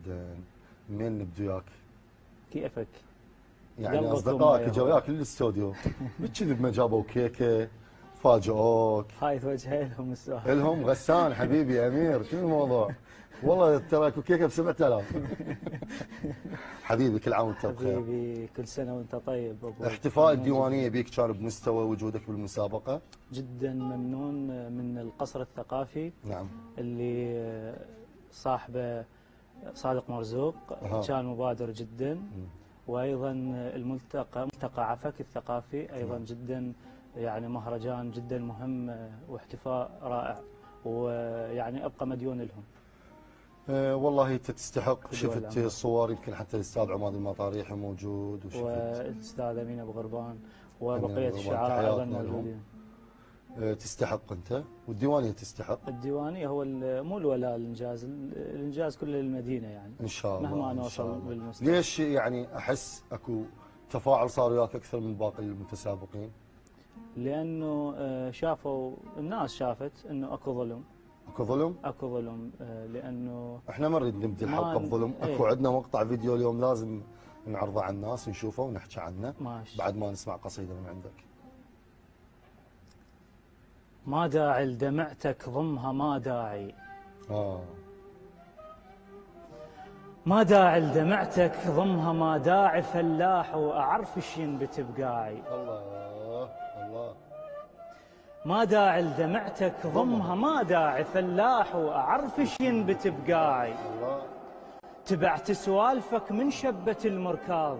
جدا. منين نبدو وياك؟ كيفك؟ يعني قلبكم اصدقائك ما اجوا وياك للاستوديو بالكذب ما جابوا كيكه فاجئوك. هاي توجه لهم السؤال. الهم غسان حبيبي امير شنو الموضوع؟ والله ترى اكو كيكه ب 7000. حبيبي كل عام وانت بخير. حبيبي كل سنه وانت طيب ابو. احتفاء الديوانيه بيك كان بمستوى وجودك بالمسابقه؟ جدا ممنون من القصر الثقافي. نعم. اللي صاحبه صادق مرزوق. كان مبادر جدا. وايضا ملتقى عفك الثقافي ايضا جدا يعني مهرجان جدا مهم واحتفاء رائع، ويعني ابقى مديون لهم. والله انت تستحق. شفت الصور يمكن حتى الاستاذ عماد المطاريحي موجود وشفت والاستاذ امين ابو غربان وبقيه الشعراء ايضا موجودين. تستحق انت والديوانيه تستحق. الديوانيه هو مو الولاء الانجاز كله للمدينه يعني ان شاء الله مهما نوصل بالمستقبل. ليش يعني احس اكو تفاعل صار وياك اكثر من باقي المتسابقين؟ لانه شافوا الناس شافت انه اكو ظلم. اكو ظلم؟ اكو ظلم لانه احنا ما نريد نبدي الحلقه بظلم. اكو عندنا مقطع فيديو اليوم لازم نعرضه على الناس نشوفه ونحكي عنه ماشي. بعد ما نسمع قصيده من عندك. ما داعي لدمعتك ضمها ما داعي. ما داعي لدمعتك ضمها ما داعي فلاح واعرف ايش ينبت بقاعي. الله الله. ما داعي لدمعتك ضمها ما داعي فلاح واعرف ايش ينبت بقاعي. الله. تبعت سوالفك من شبة المركاض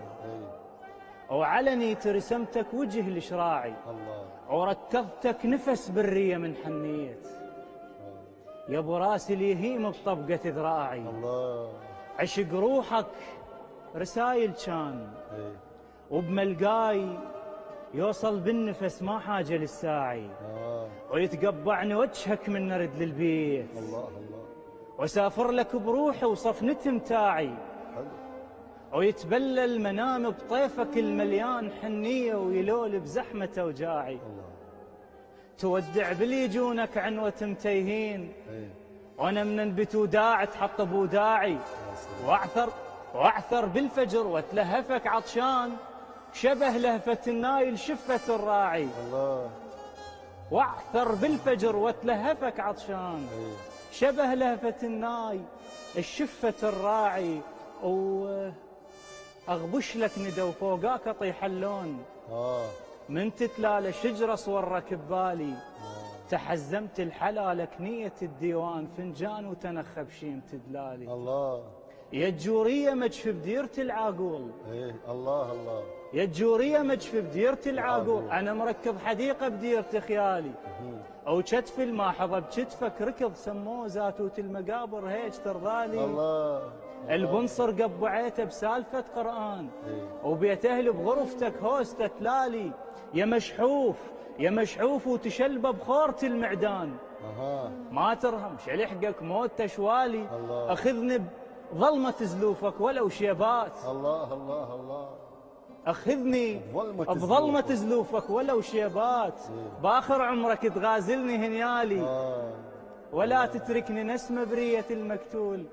وعلني ترسمتك وجه الشراعي. الله. وركضتك نفس برية من حنيت يا ابو راسي اليهيم بطبقة ذراعي. الله. عشق روحك رسايل كان وبملقاي يوصل بالنفس ما حاجة للساعي. ويتقبعني وجهك من نرد للبيت. الله الله. وسافر لك بروحي وصفنت متاعي. ويتبلل منام بطيفك المليان حنية ويلول بزحمة اوجاعي. الله. تودع باليجونك عنوة متيهين وانا من انبت وداع تحط بوداعي. واعثر بالفجر واتلهفك عطشان شبه لهفة النايل شفة الراعي. الله. واعثر بالفجر واتلهفك عطشان شبه لهفة الناي الشفة الراعي. واغبش لك ندى وفوقاك اطيح اللون. من تتلال شجرة صورك ببالي. تحزمت الحلالك نية الديوان فنجان وتنخب شيم تدلالي. الله. يا الجورية مجف بديرة العاقول. الله الله. يا الجورية مجف بديرة العاقول. انا مركض حديقة بديرة خيالي. او كتف الماحظة بكتفك ركض سموه زاتوت المقابر هيج ترضالي. الله. البنصر قبعيته بسالفة قرآن وبيت اهل بغرفتك هوسته تلالي. يا مشحوف يا مشحوف وتشلبه بخورة المعدان. ما ترهم شلحقك موت تشوالي. اخذني بظلمة زلوفك ولو شيبات. الله الله الله. اخذني بظلمة زلوفك ولو شيبات. باخر عمرك تغازلني هنيالي. ولا تتركني نسمة برية المكتول.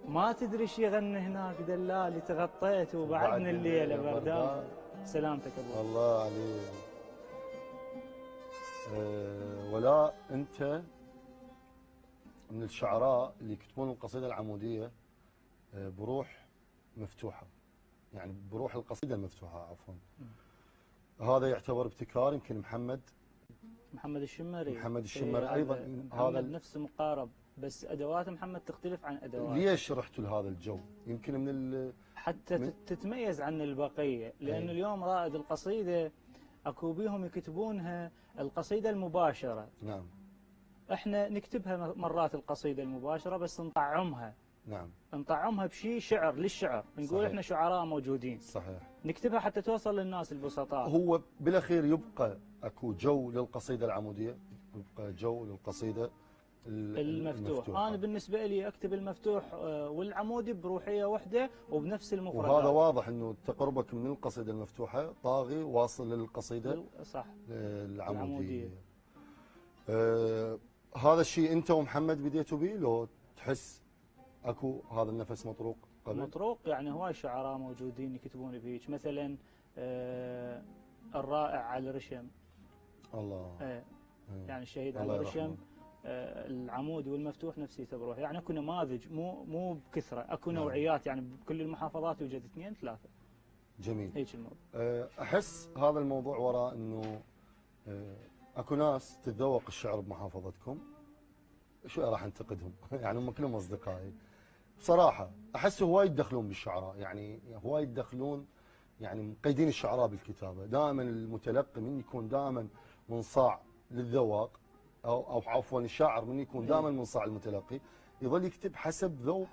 ما تدري شي يغني هناك دلالي. تغطيت وبعدني الليلة بردان. سلامتك ابو. الله عليك. ولا انت من الشعراء اللي يكتبون القصيدة العمودية بروح مفتوحة، يعني بروح القصيدة المفتوحة عفوا. هذا يعتبر ابتكار يمكن محمد الشمري ايضا. هذا نفس مقارب بس ادوات محمد تختلف عن ادوات. ليش رحتوا لهذا الجو؟ يمكن من حتى تتميز عن البقيه، لانه اليوم رائد القصيده اكو بيهم يكتبونها القصيده المباشره. نعم. احنا نكتبها مرات القصيده المباشره بس نطعمها. نعم. نطعمها بشيء شعر للشعر، نقول صحيح. احنا شعراء موجودين. صحيح. نكتبها حتى توصل للناس البسطاء. هو بالاخير يبقى اكو جو للقصيده العموديه، يبقى جو للقصيده المفتوح. انا بالنسبه لي اكتب المفتوح والعمودي بروحيه واحده وبنفس المفردات. وهذا واضح انه تقربك من القصيده المفتوحه طاغي واصل للقصيده صح العموديه. هذا الشيء انت ومحمد بديتوا به لو تحس اكو هذا النفس مطروق قبل؟ مطروق يعني هواي شعراء موجودين يكتبون بهيك، مثلا الرائع علي رشم. الله. يعني الشهيد الله علي يرحمه. رشم. العمودي والمفتوح نفسيته بروح، يعني اكو نماذج مو بكثره، اكو نعم. نوعيات، يعني بكل المحافظات يوجد 2 3. جميل. هيك الموضوع. احس هذا الموضوع وراء انه اكو ناس تتذوق الشعر بمحافظتكم، شو راح انتقدهم يعني هم كلهم اصدقائي بصراحه. احس هواي يدخلون بالشعراء، يعني هواي يدخلون، يعني مقيدين الشعراء بالكتابه. دائما المتلقي من يكون دائما منصاع للذواق، او عفوا الشاعر من يكون دائما منصاع للمتلقي، يظل يكتب حسب ذوق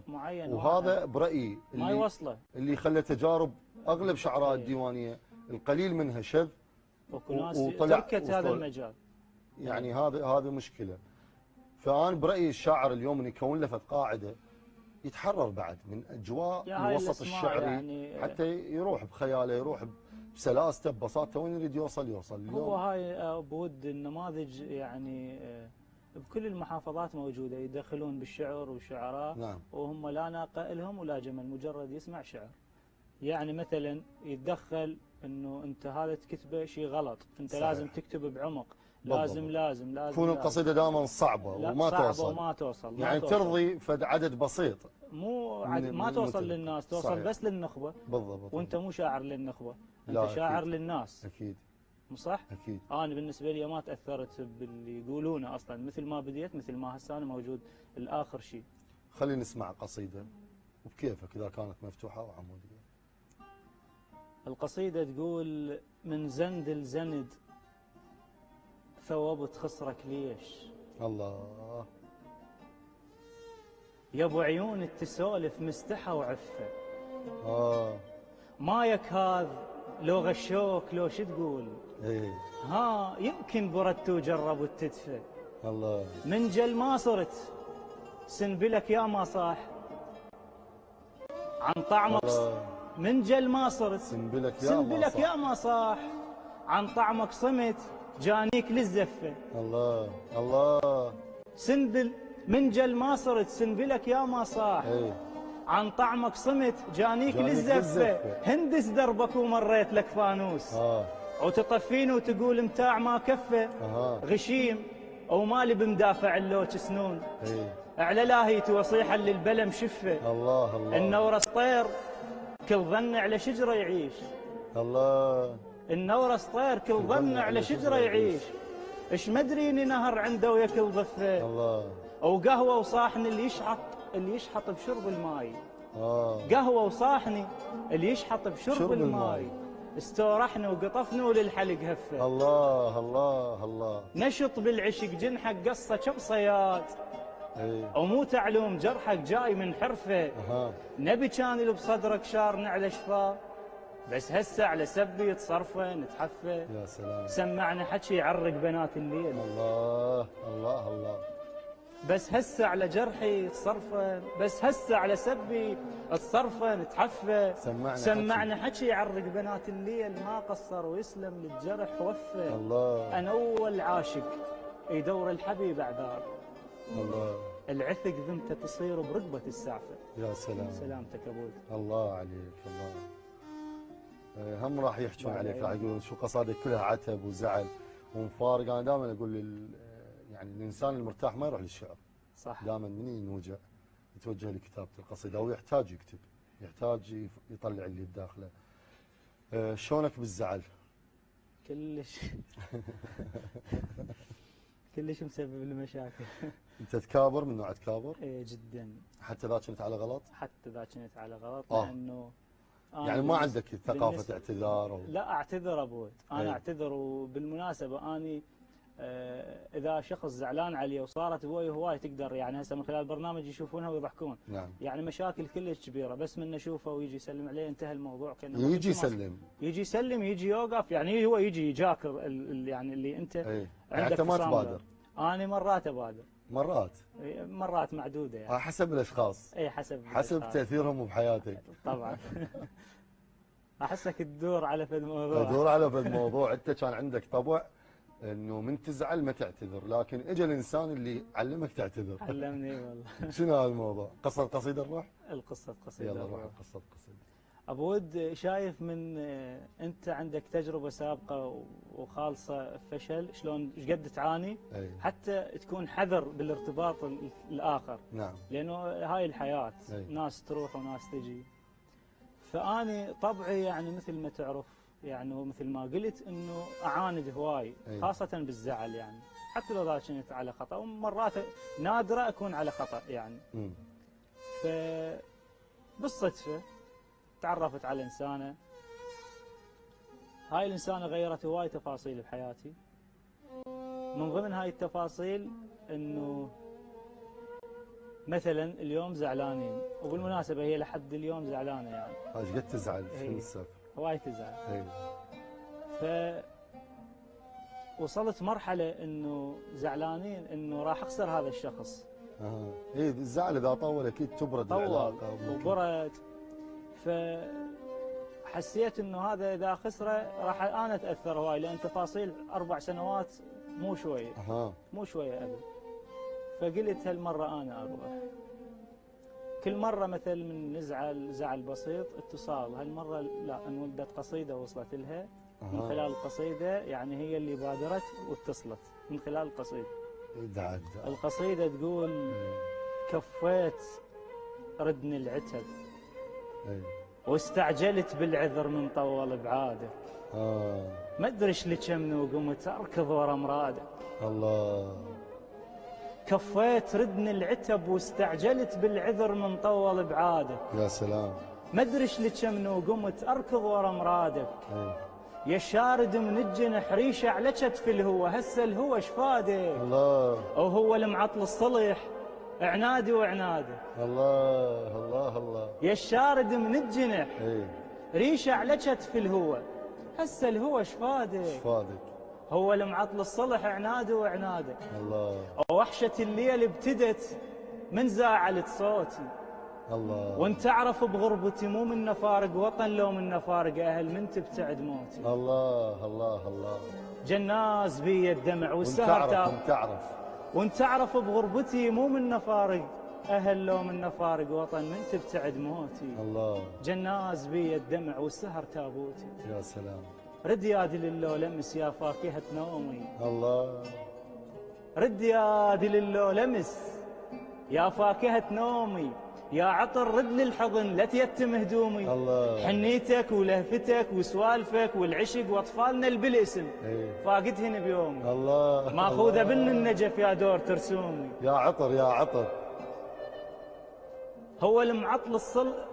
معين. وهذا برايي ما يوصله، اللي خلى تجارب اغلب شعراء الديوانيه القليل منها شذ، واكو ناس تركت هذا المجال. يعني هذا مشكله. فانا برايي الشاعر اليوم من يكون له قاعده يتحرر بعد من اجواء الوسط الشعري، يعني حتى يروح بخياله، يروح بسلاسته ببساطته، وين يريد يوصل اليوم. هو هاي بود النماذج يعني بكل المحافظات موجوده، يدخلون بالشعر والشعراء. نعم. وهم لا ناقه لهم ولا جمل، مجرد يسمع شعر. يعني مثلا يتدخل انه انت هذا تكتبه شيء غلط، انت صحيح. لازم تكتب بعمق، لازم تكون القصيده دائما صعبه وما توصل يعني ترضي فد عدد بسيط، مو ما توصل للناس، توصل صحيح. بس للنخبه. بالضبط. وانت مو شاعر للنخبه، انت شاعر أكيد. للناس. اكيد. مو صح؟ اكيد. انا بالنسبه لي ما تاثرت باللي يقولونه اصلا، مثل ما بديت مثل ما هسه انا موجود الاخر شيء. خلينا نسمع قصيده وبكيفك اذا كانت مفتوحه او عموديه. القصيده تقول: من زند لزند ثوبت خصرك ليش؟ الله. يا ابو عيون التسولف مستحى وعفه. مايك هذا لو غشوك لو شو تقول؟ ايه. ها يمكن بردت وجربوا التدفى. الله. من جل ما صرت سنبلك يا ما صاح عن طعمك. من جل ما صرت سنبلك يا ما صاح عن طعمك صمت جانيك للزفه. الله الله. سنبل من جل ما صرت سنبلك يا ما صاح ايه. عن طعمك صمت جانيك للزفه. هندس دربك ومريت لك فانوس. وتطفين وتقول متاع ما كفه. غشيم ومالي بمدافع اللوج سنون. ايه. على لاهيت وصيحا للبلم شفه. الله الله. النورس طير كل ظن على شجره يعيش. الله. النورس طير كل ظن على شجره يعيش. ايش مدري اني نهر عنده وياكل ضفه. الله. وقهوه وصاحن اللي يشحط بشرب الماي. قهوه وصاحني اللي يشحط بشرب الماي. استورحنا وقطفنا وللحلق هفه. الله الله الله. نشط بالعشق جنحك قصه كبصيات. ومو تعلوم جرحك جاي من حرفه. نبي كان اللي بصدرك شارنا على شفاه، بس هسه على سبي يتصرفه نتحفه. يا سلام. سمعنا حكي يعرق بنات الليل. الله الله الله. بس هسه على جرحي تصرفه، بس هسه على سبي تصرفه نتحفه. سمعنا حكي يعرق بنات الليل، ما قصر ويسلم للجرح وفه. الله. انا اول عاشق يدور الحبيب اعذار. الله. العثق ذمته تصير برقبه السعفه. يا سلام. سلامتك ابوي. الله عليك. الله. هم راح يحجون عليك، راح يقولون شو قصائدك كلها عتب وزعل ومفارق. انا دائما اقول يعني الانسان المرتاح ما يروح للشعر. صح. دائما من ينوجع يتوجه لكتابه القصيده، او يحتاج يكتب، يحتاج يطلع اللي بداخله. شلونك بالزعل؟ كلش كلش مسبب المشاكل. انت تكابر، من نوع تكابر؟ ايه جدا. حتى اذا كنت على غلط؟ حتى اذا كنت على غلط. لانه يعني ما عندك ثقافه اعتذار لا اعتذر ابوي، انا اعتذر. وبالمناسبه اني اذا شخص زعلان علي وصارت هواي تقدر يعني هسه من خلال البرنامج يشوفونها ويضحكون. نعم. يعني مشاكل كلش كبيره، بس من اشوفه ويجي يسلم عليه انتهى الموضوع. كانه يجي يسلم، يجي يوقف، يعني هو يجي يجاكر يعني اللي انت عندك. يعني انت ما تبادر؟ انا مرات ابادر. مرات معدوده يعني. حسب الاشخاص. اي حسب تاثيرهم بحياتك. طبعا. احسك تدور على فد موضوع. ادور على فد موضوع. انت كان عندك طبع انه من تزعل ما تعتذر، لكن اجى الانسان اللي علمك تعتذر. علمني والله. شنو هذا الموضوع؟ قصة قصيدة نروح؟ القصة قصيدة. يلا نروح قصة قصيدة. ابو ود، شايف من انت عندك تجربة سابقة وخالصة فشل، شلون ايش قد تعاني حتى تكون حذر بالارتباط الاخر. نعم. لانه هاي الحياة ناس تروح وناس تجي. فاني طبعي يعني مثل ما تعرف يعني ومثل ما قلت انه اعاند هواي خاصة بالزعل يعني، حتى لو كنت على خطأ، ومرات نادرة اكون على خطأ يعني. ف بالصدفة تعرفت على إنسانة، هاي الإنسانة غيرت هواي تفاصيل بحياتي. من ضمن هاي التفاصيل إنه مثلا اليوم زعلانين، وبالمناسبة هي لحد اليوم زعلانة يعني. ايش قد تزعل؟ شنو السبب؟ هواي تزعل. ف وصلت مرحلة إنه زعلانين إنه راح أخسر هذا الشخص. الزعل إذا طول أكيد تبرد العلاقة. وبرد. فحسيت انه هذا اذا خسره راح انا اتاثر هواي، لان تفاصيل 4 سنوات مو شويه. مو شويه ابد. فقلت هالمره انا اروح. كل مره مثل من نزعل زعل بسيط اتصال، هالمره لا، انولدت قصيده وصلت لها من خلال القصيده، يعني هي اللي بادرت واتصلت من خلال القصيده. القصيده تقول: كفيت ردني العتب واستعجلت بالعذر من طول بعادك. ما ادري ايش لكم وقمت اركض ورا مرادك. الله. كفيت ردني العتب واستعجلت بالعذر من طول بعادك. يا سلام. ما ادري ايش لكم وقمت اركض ورا مرادك. يا الشارد من الجنح ريشه على كتف الهوى، هسه الهوى شفادك. الله. وهو المعطل الصلح عنادي وعناده. الله الله الله. يا الشارد من الجنح ريشه على كتف الهوى، هسه الهوى شفادك. هو المعطل الصلح عناده وعناده. الله. ووحشة الليل ابتدت من زاعلت صوتي. الله. وانت تعرف بغربتي مو من نفارق وطن لو من نفارق اهل، من تبتعد موتي. الله الله الله. جناز بي الدمع والسهر وانت تعرف بغربتي مو من نفارق اهل لو من نفارق وطن، من تبتعد موتي. الله. جناز بي الدمع والسهر تابوتي. يا سلام. رد يادي للو لمس يا فاكهة نومي. الله. رد يادي للو لمس يا فاكهة نومي، يا عطر رد للحضن لا تيتم هدومي. الله. حنيتك ولهفتك وسوالفك والعشق واطفالنا البالاسم فاقدهن بيومي. الله. ماخوذه بن النجف يا دور ترسومي. يا عطر يا عطر. هو المعطل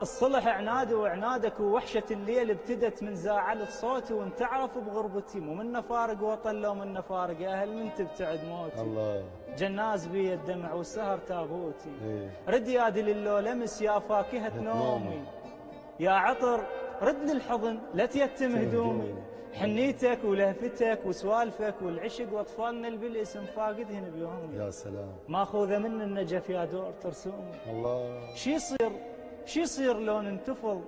الصلح عناده وعنادك، ووحشة الليل ابتدت من زاعلت صوتي، وانت تعرف بغربتي مو من نفارق وطن لو من نفارق اهل، من تبتعد موتي. الله. جناز بي الدمع والسهر تابوتي. رد يادي للو لمس يا فاكهة نومي، يا عطر رد للحضن لا تيتم هدومي. حنيتك ولهفتك وسوالفك والعشق واطفالنا البالاسم فاقدهن بيومي. يا سلام. ماخوذه من النجف يا دور ترسومي. الله. شي يصير لو ننتفض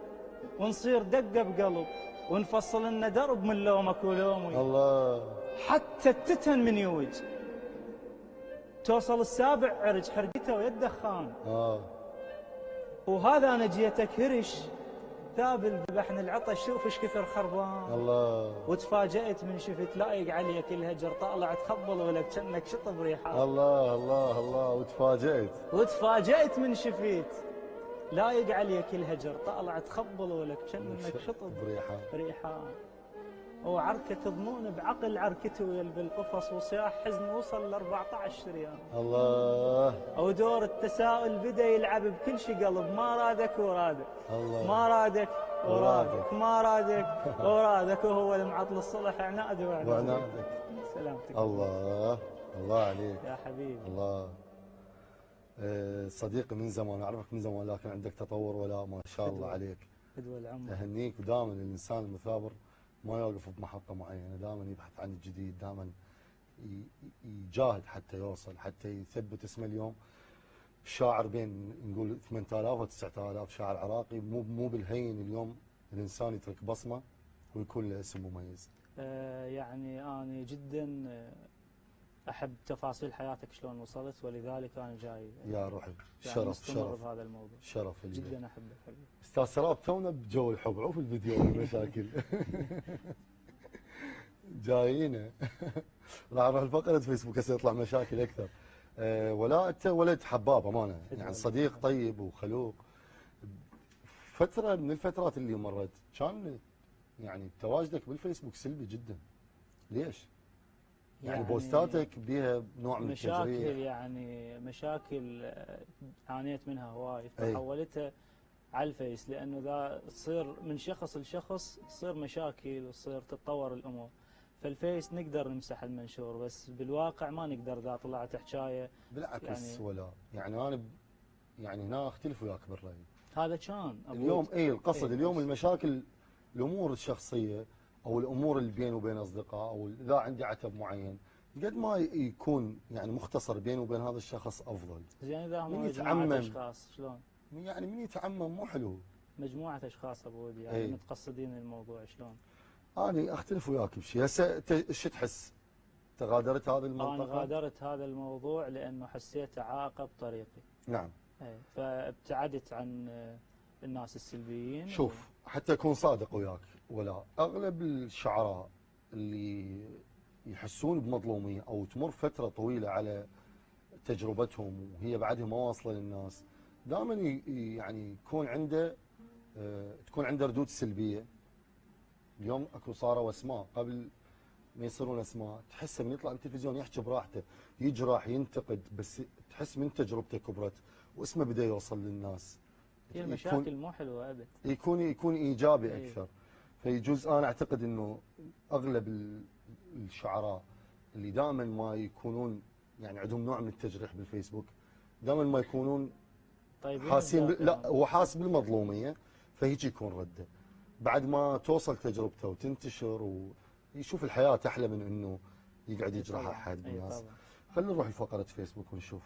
ونصير دقه بقلب ونفصل لنا درب من لومك ولومي. الله. حتى التتن من يوج توصل السابع عرج حرقته ويد دخان. وهذا انا جيتك هرش ثابل ذبحن العطش، شوف ايش كثر خربان. الله. وتفاجأت من شفت لايق عليك الهجر، طالع تخبل ولك كأنك شطب ريحان. الله الله الله. وتفاجأت من شفت لايق عليك الهجر، طالع تخبل ولك كأنك شطب ريحان. وعركة ضمون بعقل عركته ويلب القفص، وصياح حزن وصل ل 14 ريال. الله. ودور التساؤل بدا يلعب بكل شي قلب، ما رادك ورادك. الله. ما رادك ورادك. ما رادك ورادك. وهو المعطل الصلح عناده وعنادك. سلامتك. الله الله عليك يا حبيبي. الله. صديقي من زمان، اعرفك من زمان، لكن عندك تطور ولا ما شاء الله عليك. فدوى العمر. اهنيك. ودائما الانسان المثابر ما يوقف بمحطة معينة، دائما يبحث عن الجديد، دائما يجاهد حتى يوصل، حتى يثبت اسمه اليوم. الشاعر بين نقول 8000 و 9000 شاعر عراقي، مو بالهين اليوم الانسان يترك بصمة ويكون له اسم مميز. يعني أنا جدا أحب تفاصيل حياتك شلون وصلت، ولذلك أنا جاي يا روحي، يعني شرف مستمر شرف بهذا الموضوع. شرف لي. جدا أحبك حبيبي. استاذ سراب، تونا بجو الحب، عوف الفيديو والمشاكل. جايين. راح اروح لفقره فيسبوك هسه يطلع مشاكل اكثر. ولا انت ولد حباب امانه، يعني صديق طيب وخلوق. فتره من الفترات اللي مرت كان يعني تواجدك بالفيسبوك سلبي جدا. ليش؟ يعني بوستاتك بها نوع من مشاكل، التجريح. يعني مشاكل عانيت منها هواي، أي. فحولتها على الفيس، لانه ذا تصير من شخص لشخص تصير مشاكل وتصير تتطور الامور. فالفيس نقدر نمسح المنشور، بس بالواقع ما نقدر. ذا طلعت حكايه بالعكس يعني ولا يعني انا يعني هنا اختلف وياك بالراي. هذا كان اليوم القصد أي اليوم المشاكل، الامور الشخصيه او الامور اللي بيني وبين اصدقاء، او اذا عندي عتب معين، قد ما يكون يعني مختصر بيني وبين هذا الشخص افضل. زين. اذا هم من مجموعه يتعمم اشخاص شلون؟ يعني من يتعمم مو حلو. مجموعه اشخاص ابو ولدي يعني أي. متقصدين الموضوع شلون؟ انا اختلف وياك بشيء. هسه ايش تحس؟ تغادرت هذه المنطقه؟ انا غادرت هذا الموضوع لانه حسيت اعاقه بطريقي. نعم. اي، فابتعدت عن الناس السلبيين. شوف، حتى اكون صادق وياك، ولا اغلب الشعراء اللي يحسون بمظلوميه او تمر فتره طويله على تجربتهم وهي بعدها ما واصله للناس، دائما يعني يكون عنده تكون عنده ردود سلبيه. اليوم اكو صاروا اسماء قبل ما يصيرون اسماء، تحسه من يطلع بالتلفزيون يحكي براحته، يجرح ينتقد، بس تحس من تجربته كبرت واسمه بدا يوصل للناس. هي المشاكل مو حلوه ابد. يكون ايجابي اكثر. فيجوز انا اعتقد انه اغلب الشعراء اللي دائما ما يكونون يعني عندهم نوع من التجريح بالفيسبوك، دائما ما يكونون طيب حاسين لا، هو حاس بالمظلوميه، فهيك يكون رده. بعد ما توصل تجربته وتنتشر ويشوف الحياه احلى من انه يقعد يجرح احد بالناس. خلينا نروح لفقره فيسبوك ونشوف.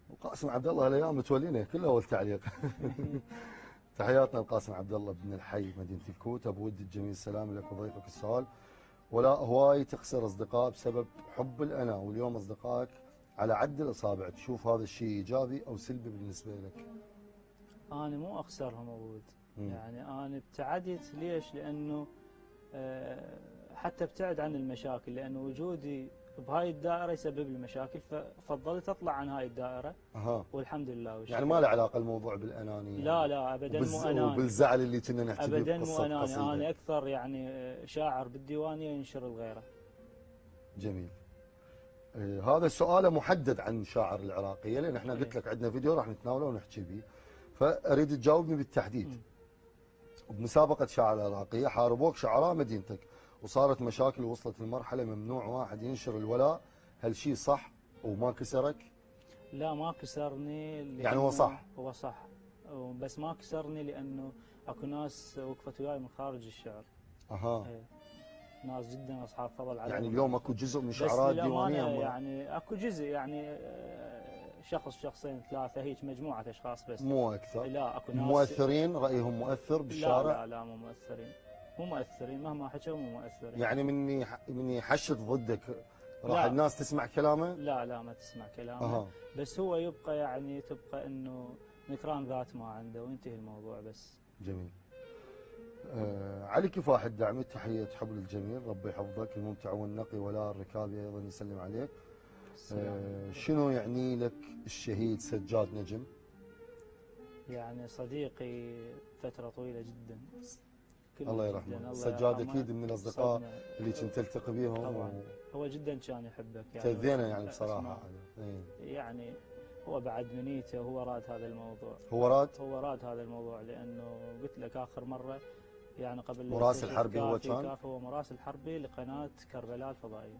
القاسم عبد الله الايام متولينا كله اول تعليق. تحياتنا القاسم عبد الله بن الحي مدينه الكوت. ابو ود الجميل، السلام لك وضيفك السؤال. ولا هواي تخسر اصدقاء بسبب حب الانا، واليوم اصدقائك على عد الاصابع، تشوف هذا الشيء ايجابي او سلبي بالنسبه لك؟ انا مو اخسرهم ابو ود، يعني انا ابتعدت. ليش؟ لانه حتى ابتعد عن المشاكل، لانه وجودي بهاي الدائره يسبب لي مشاكل، ففضلت اطلع عن هاي الدائره. والحمد لله. يعني ما له علاقه الموضوع بالانانيه؟ لا لا ابدا مو اناني. وبالزعل اللي كنا نحكي فيه ابدا مو اناني. انا اكثر يعني شاعر بالديوانيه ينشر الغيره. جميل. هذا السؤال محدد عن شاعر العراقيه، لان احنا قلت لك عندنا فيديو راح نتناوله ونحكي به، فاريد تجاوبني بالتحديد. بمسابقه شاعر العراقيه حاربوك شعراء مدينتك وصارت مشاكل ووصلت لمرحله ممنوع واحد ينشر الولاء، هالشيء صح وما كسرك؟ لا ما كسرني. يعني هو صح؟ هو صح، بس ما كسرني لانه اكو ناس وقفت وياي من خارج الشعر. اها. ناس جدا اصحاب فضل علي. يعني اليوم اكو جزء من شعراء الديوانيه يعني اكو جزء يعني شخص شخصين ثلاثه هيك مجموعه اشخاص بس، مو اكثر. لا اكو ناس مؤثرين، رايهم مؤثر بالشارع؟ لا مو مؤثرين. مو مؤثرين مهما حكوا مو مؤثرين. يعني مني حشد ضدك راح الناس تسمع كلامه؟ لا ما تسمع كلامه. بس هو يبقى يعني تبقى انه نكران ذات ما عنده وينتهي الموضوع بس. جميل. علي كفاح الدعمي، تحية حب للجميل، ربي يحفظك، الممتع والنقي. ولا الركابي أيضا يسلم عليك. شنو يعني لك الشهيد سجاد نجم؟ يعني صديقي فترة طويلة جدا. الله يرحمه. سجاد أكيد من الأصدقاء اللي كنت تلتقي بهم. هو جدا كان يحبك يعني. تذينا يعني بصراحة. يعني هو بعد منيته وهو راد هذا الموضوع. هو راد هذا الموضوع، لأنه قلت لك آخر مرة يعني قبل مراسل حربي هو كان؟ هو مراسل حربي لقناة كربلاء الفضائية.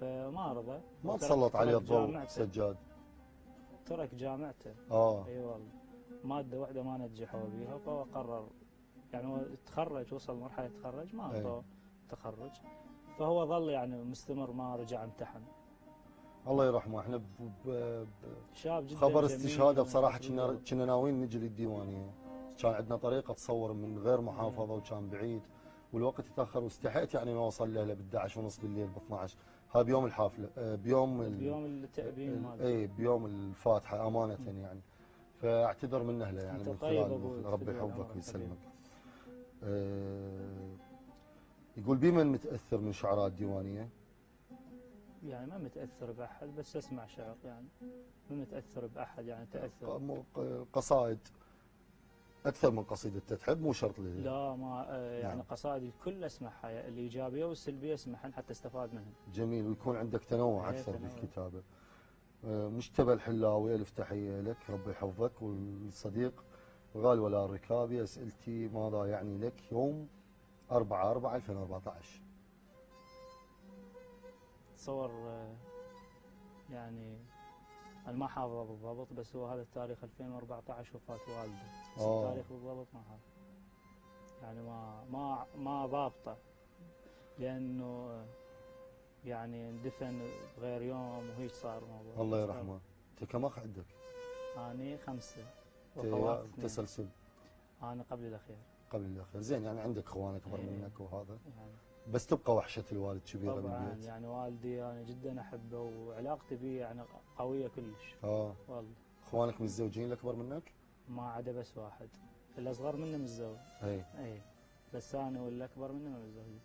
فما رضى. ما تسلط عليه الضوء سجاد. ترك جامعته. اي والله. مادة واحدة ما نجحوا بها، فهو قرر يعني هو تخرج، وصل مرحلة تخرج ما أعطوه تخرج، فهو ظل يعني مستمر، ما رجع امتحن. الله يرحمه. احنا شاب جدا خبر جميل استشهاده بصراحه ومحبوب. كنا ناويين نجي للديوانيه، كان عندنا طريقه تصور من غير محافظه وكان بعيد والوقت تاخر واستحيت يعني ما وصل له ب 11 ونص بالليل ب 12. هذا بيوم الحفله بيوم التأبين اي بيوم الفاتحه امانه يعني. فاعتذر من اهله يعني انت من طيب خلال ابوي، ربي خذ يحفظك عمرك ويسلمك. يقول بمن متاثر من شعراء الديوانيه؟ يعني ما متأثر بأحد بس أسمع شعر يعني، ما متأثر بأحد يعني تأثر. قصائد اكثر من قصيده تحب مو شرط لي. لا ما يعني نعم. قصائد الكل أسمعها، الإيجابية والسلبية أسمعها حتى استفاد منها. جميل، ويكون عندك تنوع إيه، اكثر تنوع. بالكتابه. مجتبى الحلاوي الف تحيه لك ربي يحفظك. والصديق غالي ولا الركابي اسئلتي ماذا يعني لك يوم 4/4/2014؟ تصور يعني أنا ما حافظه بالضبط بس هو هذا التاريخ 2014 وفاة والده، بس التاريخ بالضبط ما حافظ يعني ما ضابطه، لأنه يعني اندفن بغير يوم وهيك صار الموضوع. الله يرحمه. انت كم اخ عندك؟ أنا 5 وأخوات 2. تسلسل أنا قبل الأخير. قبل الاخير. زين يعني عندك اخوان اكبر إيه. منك وهذا، يعني بس تبقى وحشه الوالد كبيره طبعا بالبيت. يعني والدي أنا جدا أحبه وعلاقتي به يعني قوية كلش. والله. اخوانك متزوجين الاكبر منك؟ ما عدا بس واحد، الأصغر منه متزوج. اي بس أنا والأكبر منه ما متزوجين،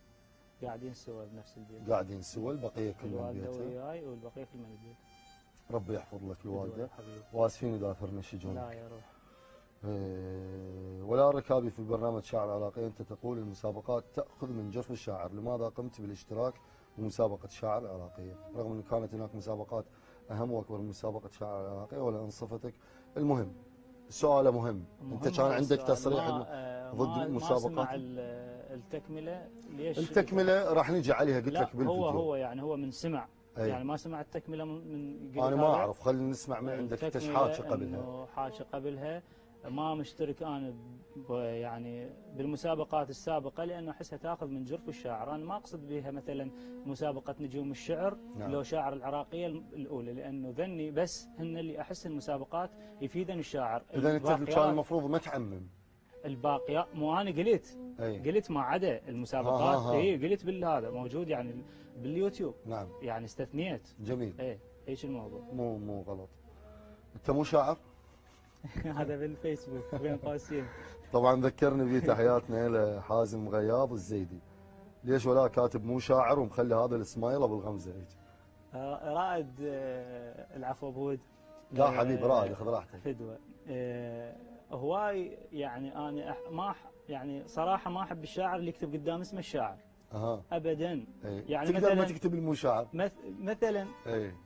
قاعدين سوا بنفس البيت. قاعدين سوا، البقيه كلهم الوالدة بالبيت. وياي والبقية كلهم بالبيت. ربي يحفظ لك الوالده. حبيبي. واسفين اذا اثرنا شجونك. لا يا روح. ولا الركابي في برنامج شاعر العراقي انت تقول المسابقات تاخذ من جرف الشاعر، لماذا قمت بالاشتراك بمسابقه شاعر العراقيه رغم ان كانت هناك مسابقات اهم واكبر من مسابقه شاعر العراقيه ولا انصفتك؟ المهم سؤاله مهم. انت كان عندك تصريح ضد المسابقات؟ ما سمع التكمله. ليش التكمله راح نجي عليها قلت لك بالفيديو. هو يعني هو من سمع. أي. يعني ما سمع التكمله من انا ما اعرف، خلينا نسمع من عندك انت حاجه قبلها. انه حاجه قبلها ما مشترك انا يعني بالمسابقات السابقه لانه احسها تاخذ من جرف الشاعر، انا ما اقصد بها مثلا مسابقه نجوم الشعر. نعم. لو شاعر العراقيه الاولى، لانه ذني بس هن اللي احس المسابقات يفيدن الشاعر. اذا انت كان المفروض ما تعمم الباقيات. مو انا قلت قلت ما عدا المسابقات. اي قلت بالهذا موجود يعني باليوتيوب. نعم يعني استثنيت. جميل. ايه ايش الموضوع. مو غلط. انت مو شاعر؟ هذا بالفيسبوك بين قوسين. طبعا ذكرني به تحياتنا لحازم غياض الزيدي. ليش ولا كاتب مو شاعر ومخلي هذا السمايل ابو الغمزه هيك؟ رائد العفو ابو ود. لا حبيبي رائد خذ راحتك. فدوه. هواي يعني انا ما يعني صراحه ما احب الشاعر اللي يكتب قدام اسمه الشاعر. ابدا. يعني تقدر ما تكتب المشاعر مثلا.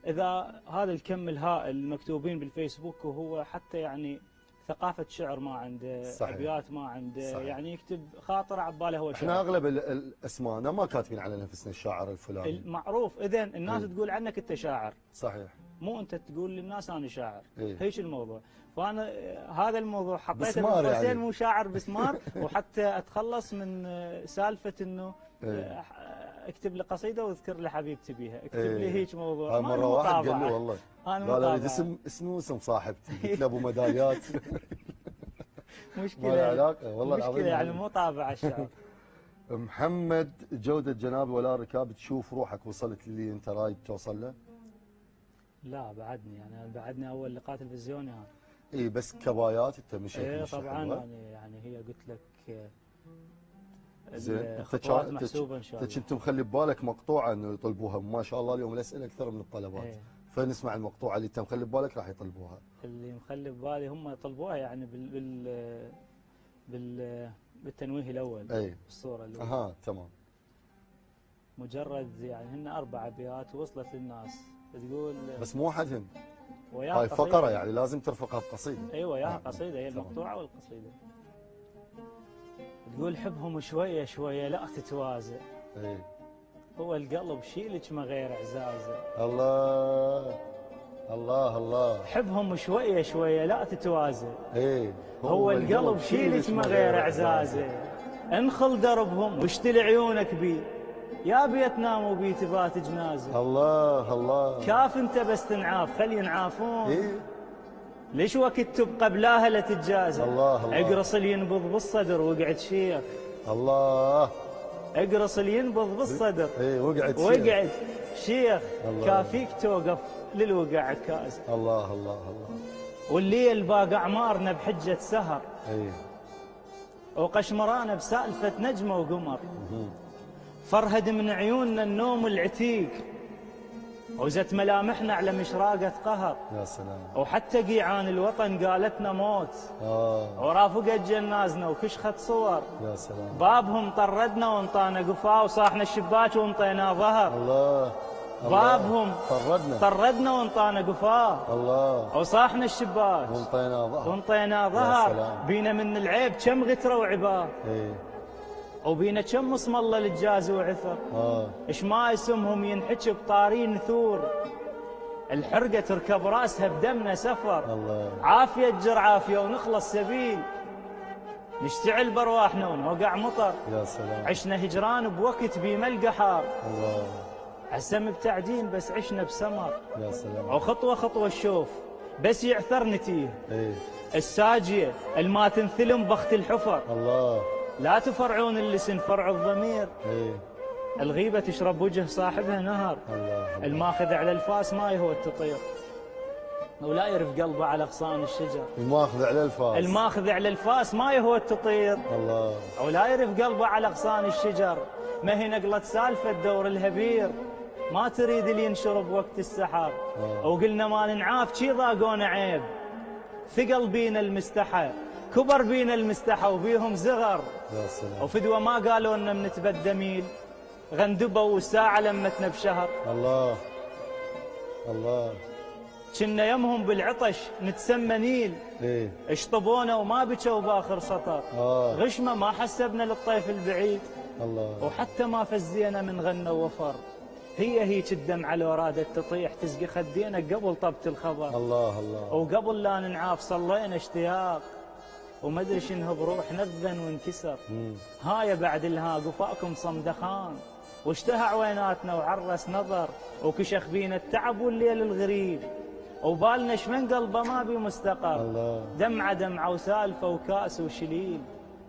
اذا هذا الكم الهائل المكتوبين بالفيسبوك وهو حتى يعني ثقافه شعر ما عنده. صحيح. ابيات ما عنده. صحيح. يعني يكتب خاطر عباله هو شعر. احنا اغلب الاسماء ما كاتبين على نفسنا الشاعر الفلاني المعروف. اذا الناس تقول عنك انت شاعر. صحيح. مو انت تقول للناس انا شاعر. هيش الموضوع. فانا هذا الموضوع حطيته بسمار يعني. مو شاعر بسمار وحتى اتخلص من سالفه انه اكتب لي قصيده واذكر لي حبيبتي بيها، اكتب لي هيك موضوع. مره واحد قال لي والله انا قال اريد اسمه اسم صاحبتي، قلت له ابو ميداليات. مشكله. ما له علاقه والله العظيم. مشكله يعني مو طابع الشعر. محمد جودة جنابي ولا ركاب تشوف روحك وصلت للي انت رايد توصل له؟ لا بعدني يعني بعدني اول لقاء تلفزيوني هذا. اي بس كبايات انت مشيت طبعا يعني هي قلت لك زين. خطوات محسوبه ان شاء الله. انت كنت مخلي ببالك مقطوعه انه يطلبوها، ما شاء الله اليوم الاسئله اكثر من الطلبات. فنسمع المقطوعه اللي انت مخلي ببالك راح يطلبوها. اللي مخلي ببالي هم يطلبوها يعني بالتنويه الاول. الصوره الاولى. تمام. مجرد يعني هن 4 ابيات وصلت للناس تقول بس مو وحدهن. هاي فقره يعني لازم ترفقها بقصيده. ايوه ياها قصيده، هي المقطوعه والقصيده. تقول حبهم شويه شويه لا تتوازى. هو القلب شيلك ما غير اعزازه. الله الله الله. حبهم شويه شويه لا تتوازى. هو القلب شيلك ما غير اعزازه. انخل دربهم واشتل عيونك بي يا بيت نام وبيت بات جنازه. الله الله. كاف انت بس تنعاف خلي ينعافون. إيه؟ ليش وقت تبقى بلاها لا تتجازى؟ الله الله. اقرص اللي ينبض بالصدر وقعد شيخ. الله. اقرص اللي ينبض بالصدر. ايه وقعد شيخ. وقعد شيخ. الله. كافيك توقف للوقع عكاز. الله الله الله. والليل باقى اعمارنا بحجه سهر. ايه. وقشمرانا بسالفه نجمه وقمر. فرهد من عيوننا النوم العتيق. وزت ملامحنا على مشراقة قهر. يا سلام. وحتى قيعان الوطن قالتنا موت. ورافقت جنازنا وكشخت صور. يا سلام. بابهم طردنا وانطانا قفاه وصاحنا الشباك وانطينا ظهر. الله. بابهم طردنا وانطانا قفاه. الله. وصاحنا الشباك وانطينا ظهر. بينا من العيب كم غتره وعباه. ايه. وبينا كم اسم الله للجاز وعثر. ايش ما اسمهم ينحكي بطاري نثور. الحرقه تركب راسها بدمنا سفر. الله. عافيه تجر عافيه ونخلص سبيل. نشتعل برواحنا ونوقع مطر. يا سلام. عشنا هجران بوقت بيما القحار. الله. عسم بتعدين بس عشنا بسمر. يا سلام. وخطوه خطوه الشوف بس يعثر نتيه. ايه. الساجيه الما تنثلم بخت الحفر. الله. لا تفرعون اللسن فرع الضمير. ايه. الغيبة تشرب وجه صاحبها نهر. الله. الماخذ على الفاس ما يهوى التطير. ولا يرف قلبه على اغصان الشجر. الماخذ على الفاس ما يهوى التطير. الله. ولا يرف قلبه على اغصان الشجر. ما هي نقلت سالفة دور الهبير. ما تريد اللي ينشرب وقت السحر. وقلنا ما ننعاف شي ضاقونا عيب. ثقل بينا المستحى كبر بينا المستحى وبيهم زغر. يا سلام. وفدوى ما قالوا لنا بنتبدى ميل. غندبوا والساعة لمتنا بشهر. الله الله. كنا يمهم بالعطش نتسمى نيل. ايه. اشطبونا وما بكوا باخر سطر. غشمة ما حسبنا للطيف البعيد. الله. وحتى ما فزينا من غنى وفر. هي هيك الدمعة لو رادت تطيح تسقي خدينا قبل طبت الخبر. الله الله. وقبل لا ننعاف صلينا اشتياق. وما ادري شنه بروح نذن وانكسر. هاي بعد الها قفاكم صمدخان. واشتهى عويناتنا وعرس نظر. وكشخ بينا التعب والليل الغريب. وبالنا شمن قلبه ما بي مستقر. الله. دمعة دمعة وسالفة وكاس وشليل.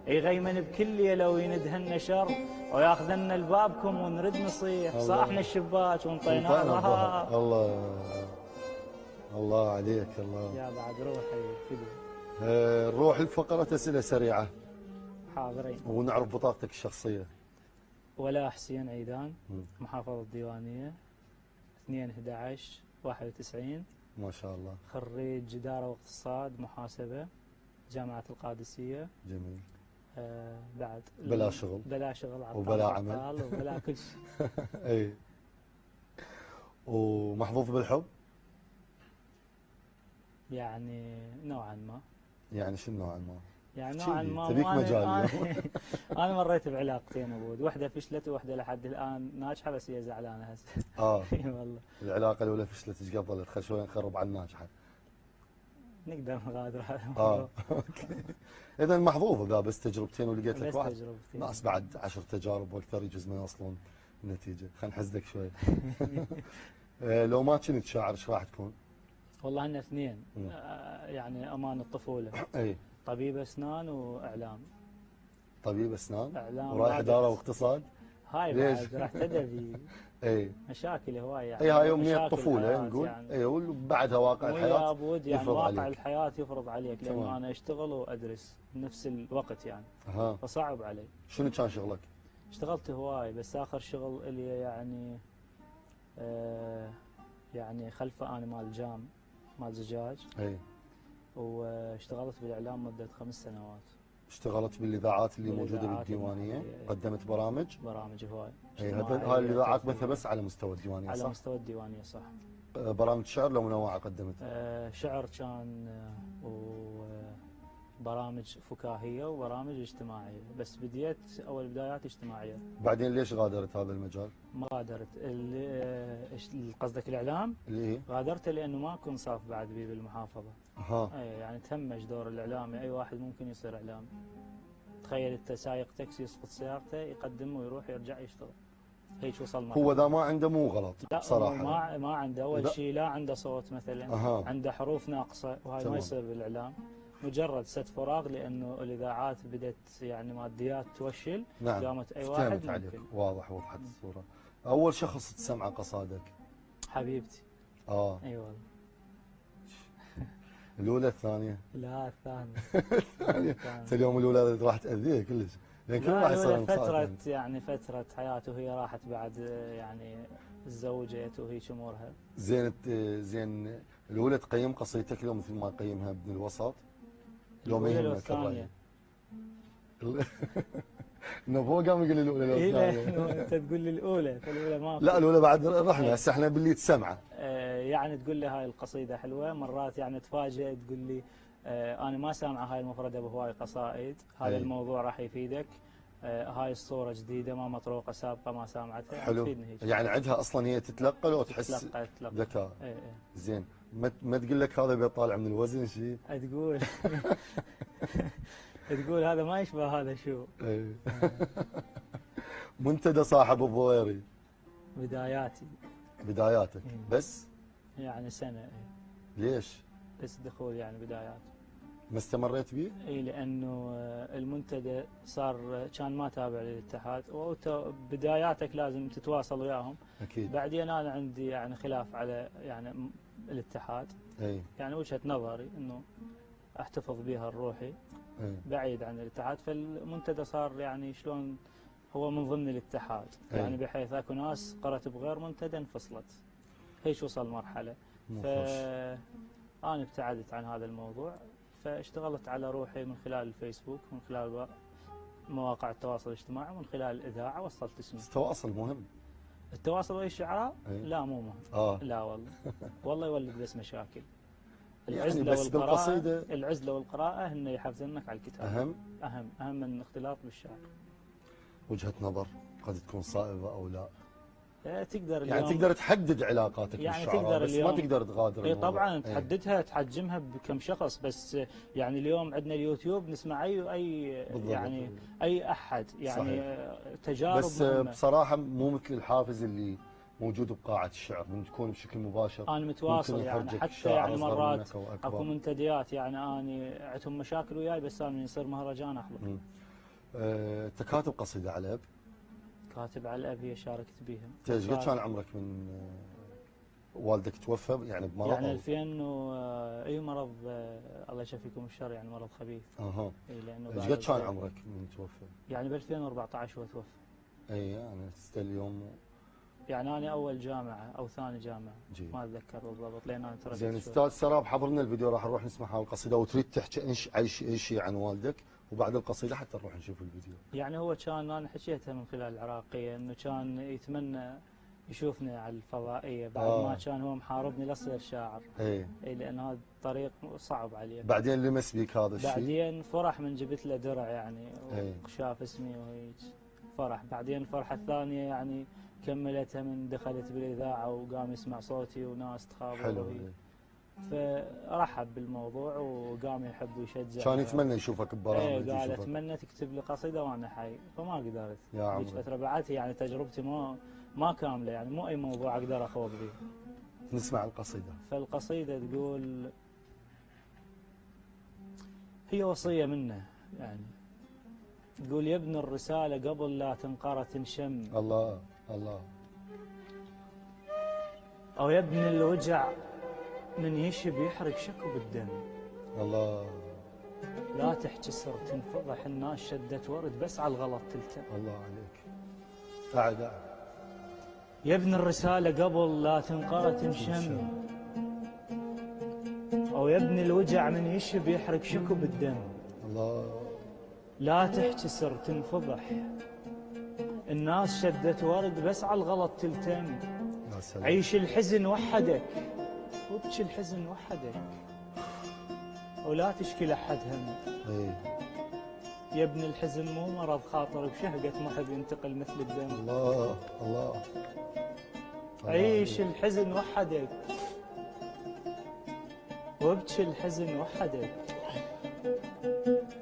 يغيمن بكل ليلة ويندهن شر. وياخذنا لبابكم ونرد نصيح. صاحنا الشباك وانطينا ظهر. الله الله عليك. الله. يا بعد روحي كذا. نروح لفقرة أسئلة سريعة. حاضرين. ونعرف بطاقتك الشخصية. ولا حسين عيدان. محافظة الديوانية. 2/11/91. ما شاء الله. خريج إدارة واقتصاد محاسبة جامعة القادسية. جميل. بعد بلا شغل. بلا شغل وبلا عمل. وبلا كل شيء. اي. ومحظوظ بالحب؟ يعني نوعا ما. يعني شنو نوعا ما؟ يعني نوعا ما. تبيك مجال. أنا مريت بعلاقتين أبود، واحدة فشلت وواحدة لحد الآن ناجحة بس هي زعلانة هسه. اي والله. العلاقة الأولى فشلت ايش قبلت؟ خل شوي نخرب على الناجحة. نقدر نغادر هذا الموضوع. اوكي. إذا محظوظ إذا بس تجربتين ولقيت لك واحد. تجربتين. ناس بعد 10 تجارب واكثر يجوز ما يوصلون النتيجة، خلينا نحزدك شوي. لو ما كنت شاعر ايش راح تكون؟ والله هن اثنين. يعني امان الطفوله. اي. طبيب اسنان واعلام. طبيب اسنان؟ اعلام ورايح اداره واقتصاد؟ هاي بعد رحت ادبي. اي. مشاكل هواي يعني. اي هاي امنيه الطفوله نقول. يعني. اي وبعدها واقع الحياه. لابد يعني واقع الحياه يفرض عليك لانه انا اشتغل وادرس بنفس الوقت يعني. فصعب علي. شنو كان شغلك؟ اشتغلت هواي بس اخر شغل الي يعني يعني خلفه انا مال جام مال زجاج. اي. واشتغلت بالاعلام مده 5 سنوات. اشتغلت بالاذاعات اللي موجوده بالديوانيه، قدمت برامج هواي. هاي الاذاعات بس على مستوى الديوانيه صح؟ على مستوى الديوانيه صح. برامج شعر لو منوعه قدمت؟ شعر كان وبرامج فكاهيه وبرامج اجتماعيه، بس بديت اول بدايات اجتماعيه. بعدين ليش غادرت هذا المجال؟ ما غادرت قصدك الاعلام؟ اللي غادرته لانه ماكو انصاف بعد بي بالمحافظه. يعني تهمش دور الاعلامي، اي واحد ممكن يصير اعلامي. تخيل انت سايق تاكسي يسقط سيارته يقدم ويروح يرجع يشتغل. هيك وصل مرحلة. هو اذا ما عنده مو غلط لا بصراحه. ما عنده اول شيء، لا عنده صوت مثلا، عنده حروف ناقصه، وهاي ما يصير بالاعلام. مجرد سد فراغ، لانه الاذاعات بدت يعني ماديات توشل. نعم. قامت اي واحد عليك. واضح، وضحت الصوره. اول شخص تسمعه قصادك؟ حبيبتي. اي والله. الاولى الثانيه؟ لا الثانيه. الثانيه. اليوم الاولى راح تاذيه كلش، لان كل راح يصير فتره يعني فتره حياته وهي راحت بعد يعني تزوجت وهيك امورها. زين الاولى تقيم قصيدتك لو مثل ما قيمها ابن الوسط؟ لو ما الاولى يهمك الراي. والثانيه. نبوه قام يقول الاولى لو الثانيه. انت تقول لي الاولى، فالاولى ما لا الاولى بعد رحنا، هسه احنا باللي تسمعه. يعني تقول لي هاي القصيده حلوه، مرات يعني تفاجئ تقول لي انا ما سامعه هاي المفرده بهواي قصائد، هذا الموضوع راح يفيدك. هاي الصوره جديده ما مطروقه سابقه ما سامعتها. حلو. يعني عندها اصلا هي تتلقى لو تحس تتلقى ذكاء. زين ما تقول لك هذا بيطالع من الوزن شيء؟ تقول تقول هذا ما يشبه هذا شو. منتدى صاحب الضويري بداياتك بس؟ يعني سنه. ليش؟ بس دخول يعني بدايات. ما استمريت به؟ اي لانه المنتدى صار كان ما تابع للاتحاد، وانت بداياتك لازم تتواصل وياهم. اكيد. بعدين انا عندي يعني خلاف على يعني الاتحاد. يعني وجهه نظري انه احتفظ بها الروحي بعيد عن الاتحاد، فالمنتدى صار يعني شلون هو من ضمن الاتحاد. يعني بحيث اكو ناس قرأت بغير منتدى انفصلت. هيك وصل مرحله. انا ابتعدت عن هذا الموضوع، فاشتغلت على روحي من خلال الفيسبوك، من خلال مواقع التواصل الاجتماعي، ومن خلال الاذاعه وصلت اسمي. التواصل مهم. التواصل ويا الشعراء؟ لا مو مهم. لا والله. والله يولد بس مشاكل. العزله بس والقراءه. بالقصيده العزله والقراءه هن يحفزنك على الكتاب. اهم من الاختلاط بالشعر. وجهه نظر قد تكون صائبه او لا. تقدر يعني تقدر تحدد علاقاتك يعني بالشعراء، بس ما تقدر تغادر. طبعا تحددها تحجمها بكم شخص، بس يعني اليوم عندنا اليوتيوب نسمع اي يعني اي احد يعني صحيح. تجارب بس مهمة. بصراحه مو مثل الحافز اللي موجود بقاعه الشعر، من تكون بشكل مباشر. انا متواصل يعني حتى يعني مرات اكو منتديات يعني انا عندهم مشاكل وياي، بس انا يصير مهرجان احضر. انت كاتب قصيده على الاب؟ كاتب على الاب، هي شاركت بيها. ايش قد كان عمرك من والدك توفى يعني بمرض؟ يعني 2000 اي مرض، الله يشفيكم الشر، يعني مرض خبيث. لانه ايش قد كان عمرك من توفى؟ يعني ب 2014 هو توفى. يعني اليوم يعني انا اول جامعه او ثاني جامعه ما اتذكر بالضبط، لان انا تركت. زين استاذ سراب، حضرنا الفيديو، راح نروح نسمع هاي القصيده، وتريد تحكي اي شيء عن والدك، وبعد القصيده حتى نروح نشوف الفيديو. يعني هو كان انا حكيتها من خلال العراقيه، انه كان يتمنى يشوفني على الفضائيه بعد ما كان هو محاربني لاصير شاعر. لان هذا الطريق صعب عليه. بعدين لمس بيك هذا الشيء؟ بعدين فرح من جبت له درع يعني، وشاف اسمي وهيك فرح. بعدين الفرحه الثانيه يعني كملتها من دخلت بالاذاعه وقام يسمع صوتي وناس تخابر. فرحب بالموضوع وقام يحب ويشجع. كان يتمنى يشوفك ببرامج. قال اتمنى تكتب لي قصيده وانا حي، فما قدرت. يا عمري فتره بعدها يعني تجربتي ما كامله، يعني مو اي موضوع اقدر اخوض به. نسمع القصيده. فالقصيده تقول، هي وصيه منه يعني، تقول: يا ابن الرساله قبل لا تنقر تنشم. الله الله. او يا ابن الوجع من يشب يحرق شكو بالدم. الله. لا تحكي سر تنفضح، الناس شدت ورد بس على الغلط تلتم. الله عليك. قاعد. يا ابن الرسالة قبل لا تنقر تنشم، او يا ابن الوجع من يشب يحرق شكو بالدم. الله. لا تحكي سر تنفضح، الناس شدت ورد بس على الغلط تلتم. عيش الحزن وحدك وابكي الحزن وحدك، ولا تشكي لحد هم. يا ابن الحزن مو مرض خاطر، بشهقة محب ينتقل مثل الدم. الله الله. عيش الحزن وحدك وابكي الحزن وحدك،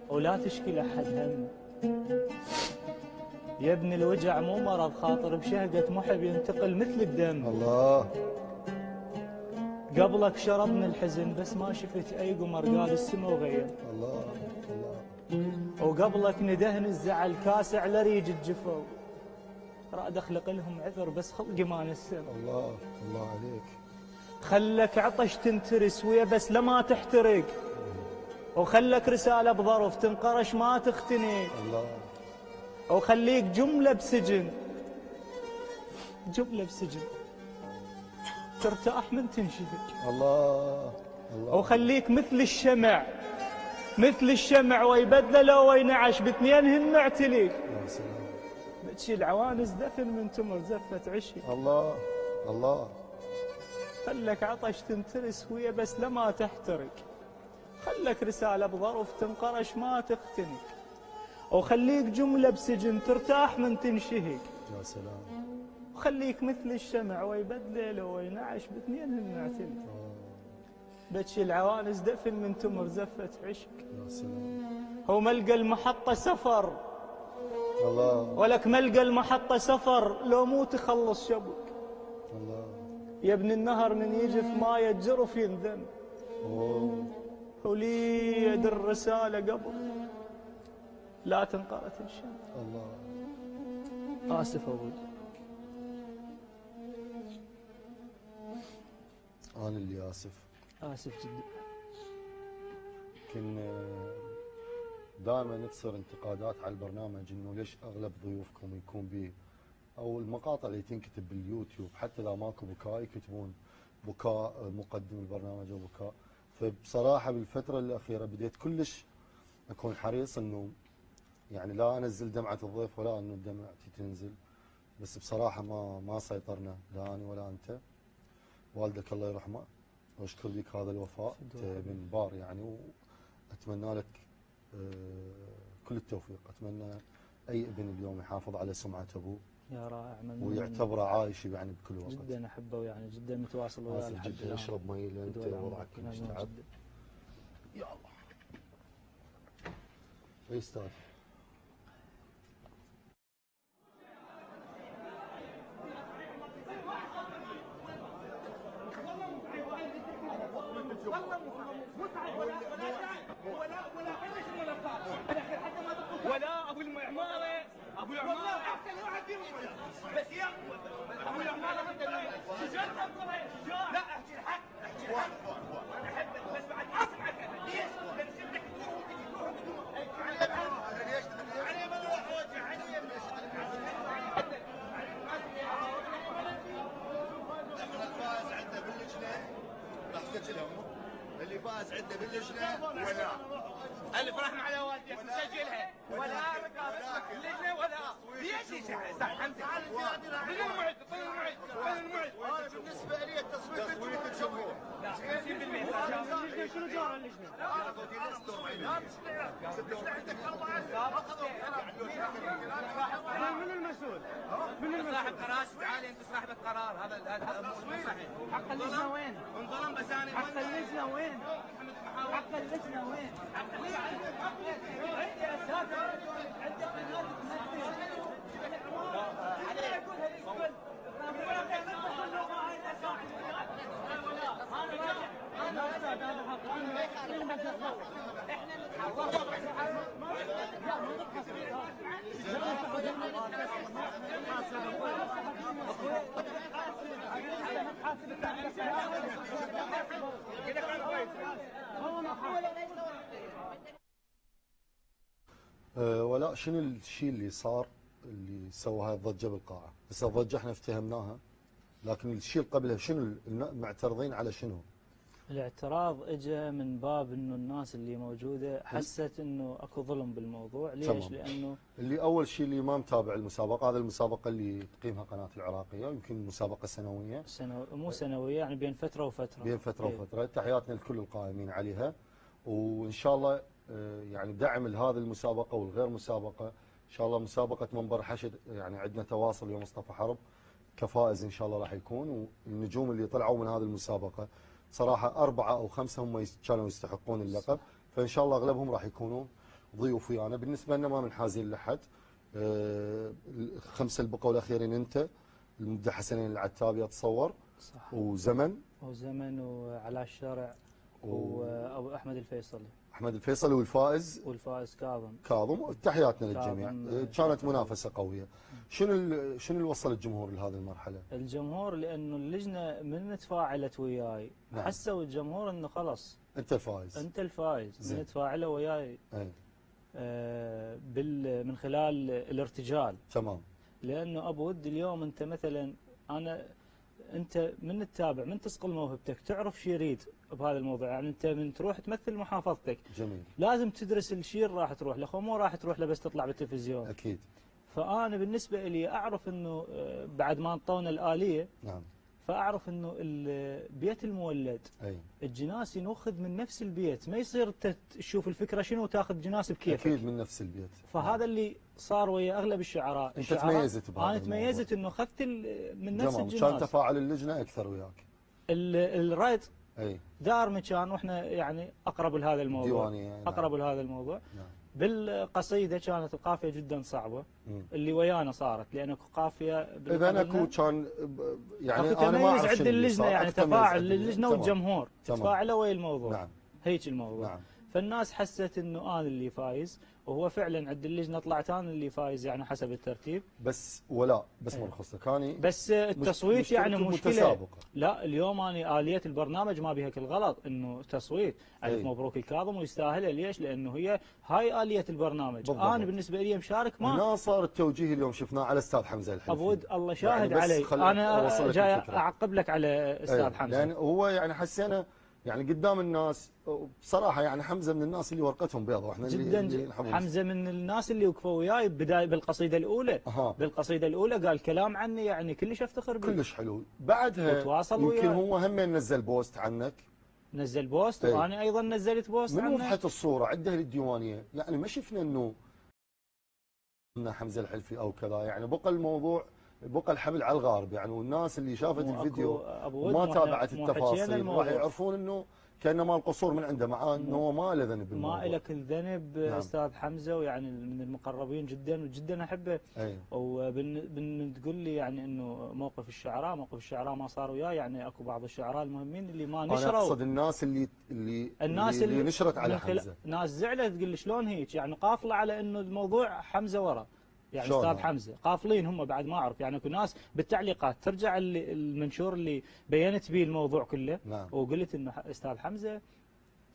ولا تشكي لحد هم. يا ابن الوجع مو مرض، خاطر بشهقة محب ينتقل مثل الدم. الله. قبلك شربني الحزن بس ما شفت أي قمر قال السما وغير. الله الله. وقبلك ندهن الزعل كاس على ريج الجفو، راد اخلق لهم عذر بس خلقي ما نسم. الله الله عليك. خلك عطش تنترس ويا بس لما تحترق، وخلك رسالة بظرف تنقرش ما تختنق. الله. وخليك جملة بسجن، جملة بسجن ترتاح من تنشهق. الله الله. وخليك مثل الشمع، مثل الشمع ويبدل لو وينعش باثنينهن معتليك. يا سلام. بتشيل عوانس دفن من تمر زفة عشق. الله الله. خلك عطش تنترس ويا بس لما تحترق، خلك رسالة بظرف تنقرش ما تختنق. وخليك جملة بسجن ترتاح من تنشهق. يا سلام. وخليك مثل الشمع ويبدل وينعش باثنينهن معتلك. بتشيل عوانس دفن من تمر زفة عشق. يا سلام. هو ملقى المحطة سفر، الله. ولك ملقى المحطة سفر لو مو تخلص شبك. الله. يا ابن النهر من يجف ما يتجرف ينذم. أوه. ولي يد الرسالة قبل لا تنقرت الشمس. الله. آسف أبوي. أنا اللي آسف. آسف جدا. يمكن دائما تصير انتقادات على البرنامج انه ليش اغلب ضيوفكم يكون به او المقاطع اللي تنكتب باليوتيوب حتى اذا ماكو بكاء يكتبون بكاء مقدم البرنامج او بكاء. فبصراحه بالفتره الاخيره بديت كلش اكون حريص انه يعني لا انزل دمعه الضيف ولا انه دمعتي تنزل، بس بصراحه ما سيطرنا لا انا ولا انت. والدك الله يرحمه واشكر لك هذا الوفاء من بار يعني، واتمنى لك كل التوفيق. اتمنى اي ابن اليوم يحافظ على سمعه ابوه يا رائع ويعتبره عايش يعني بكل وقت. جدا احبه يعني جدا متواصل وياه اسف جدا. اشرب مي لان انت وضعك كلش تعب. يا الله. اي استاذ. ولا ابو العماره ابو العماره احسن واحد فيهم بس يا ابو العماره شجاع لا احكي الحق احكي الحق انا احبك بس بعد ما اسمعك انا ليش؟ لان سبتك تروح وتجي تروح وتجي ليش؟ علي ما اروح وجه علي الفائز عنده باللجنه راح تسجلها اللي فاز عنده باللجنه ولا اللي فرحنا على والديك مسجلها ولا اللجنه ولا ليش يا حمزه من المعد من المعد من المعد هذا بالنسبه لي تصويت الجمهور لا 50% اللجنه شنو دور اللجنه؟ من المسؤول؟ من صاحب قرار تعالي انت صاحب القرار هذا صحيح حق اللجنه وين؟ انظلم بس انا حق اللجنه وين؟ حق اللجنه وين؟ يا ساتر عندك قناه ولا شنو الشيء اللي صار اللي سوى هاي الضجه بالقاعه؟ بس الضجه احنا افتهمناها، لكن الشيء اللي قبلها شنو معترضين على شنو؟ الاعتراض اجى من باب انه الناس اللي موجوده حست انه اكو ظلم بالموضوع، ليش؟ تمام. لانه اللي اول شيء اللي ما متابع المسابقه، هذا المسابقه اللي تقيمها قناه العراقيه، يمكن مسابقه سنويه مو سنويه يعني بين فتره وفتره. بين فتره وفتره، تحياتنا لكل القائمين عليها، وان شاء الله يعني دعم لهذه المسابقه والغير مسابقه، ان شاء الله مسابقه منبر حشد يعني عندنا تواصل ويا مصطفى حرب كفائز ان شاء الله راح يكون، والنجوم اللي طلعوا من هذه المسابقه صراحه 4 أو 5 هم كانوا يستحقون اللقب، فان شاء الله اغلبهم راح يكونون ضيوف ويانا. بالنسبه لنا ما منحازين لحد، الخمسه اللي بقوا الاخيرين انت، المبدع حسنين العتابي اتصور، صح. وزمن وعلى الشارع وابو احمد الفيصلي. احمد الفيصلي والفائز كاظم. تحياتنا للجميع. كانت منافسه قويه. شنو اللي وصل الجمهور لهذه المرحله؟ الجمهور لانه اللجنه من تفاعلت وياي، نعم. حسوا الجمهور انه خلص انت الفائز. من تفاعلوا وياي من خلال الارتجال. تمام. لانه ابو ود اليوم انت مثلا انت من تتابع، من تصقل موهبتك، تعرف شو يريد بهذا الموضوع. يعني انت من تروح تمثل محافظتك جميل، لازم تدرس الشيء اللي راح تروح له، مو راح تروح له بس تطلع بالتلفزيون. اكيد. فانا بالنسبه لي اعرف انه بعد ما انطونا الاليه، نعم، فاعرف انه البيت المولد الجناس ينوخذ من نفس البيت، ما يصير تشوف الفكره شنو وتاخذ جناس بكيفك. اكيد من نفس البيت. فهذا اللي صار ويا اغلب الشعراء. انت تميزت بهذا انا تميزت انه اخذت من نفس الجناس. كان تفاعل اللجنه اكثر وياك. الريد دار مكان، واحنا يعني اقرب لهذا الموضوع. اقرب لهذا الموضوع. نعم. بالقصيده كانت القافيه جدا صعبه. اللي ويانا صارت لانه قافيه اذا اكو كان يعني انا ما اعرف عند اللجنه، يعني تفاعل اللجنه والجمهور تفاعلوا ويا الموضوع. نعم. هيك الموضوع. نعم. فالناس حست انه انا اللي فايز، وهو فعلا عند اللجنه طلعت انا اللي فايز يعني حسب الترتيب. بس مرخص كاني بس التصويت يعني مشكله. لا اليوم انا اليه البرنامج ما بيها كل غلط، انه تصويت الف مبروك الكاظم ويستاهلها. ليش؟ لانه هي هاي اليه البرنامج. بالضبط. انا بالنسبه لي مشارك ما هنا صار التوجيه اليوم شفناه على استاذ حمزه الحلفي. ابود الله شاهد يعني علي. انا جاي اعقب لك على استاذ حمزه، لان هو يعني حسينا يعني قدام الناس بصراحه يعني حمزه من الناس اللي ورقتهم بيضاء، واحنا جدا حمزه من الناس اللي وقفوا وياي بدايه بالقصيده الاولى. بالقصيده الاولى قال كلام عني يعني كلش افتخر به، كلش حلو. بعدها يمكن هو هم نزل بوست عنك، نزل بوست وانا ايضا نزلت بوست من وضحت الصوره عندها للديوانيه. يعني ما شفنا انه حمزه الحلفي او كذا، يعني بقى الموضوع بقى الحمل على الغارب يعني. والناس اللي شافت الفيديو وما تابعت التفاصيل راح يعرفون انه كانما القصور من عنده، مع انه هو ما له ذنب بالموضوع. ما لك الذنب. نعم. استاذ حمزه ويعني من المقربين جدا وجدا احبه. وبتقول لي يعني انه موقف الشعراء ما صار وياه، يعني اكو بعض الشعراء المهمين اللي ما نشروا. انا اقصد الناس اللي نشرت على حمزه. ناس زعلت تقول لي شلون هيك يعني قافله على انه الموضوع حمزه ورا، يعني استاذ حمزه قافلين هم بعد ما اعرف. يعني اكو ناس بالتعليقات ترجع المنشور اللي بينت به الموضوع كله. نعم. وقلت انه استاذ حمزه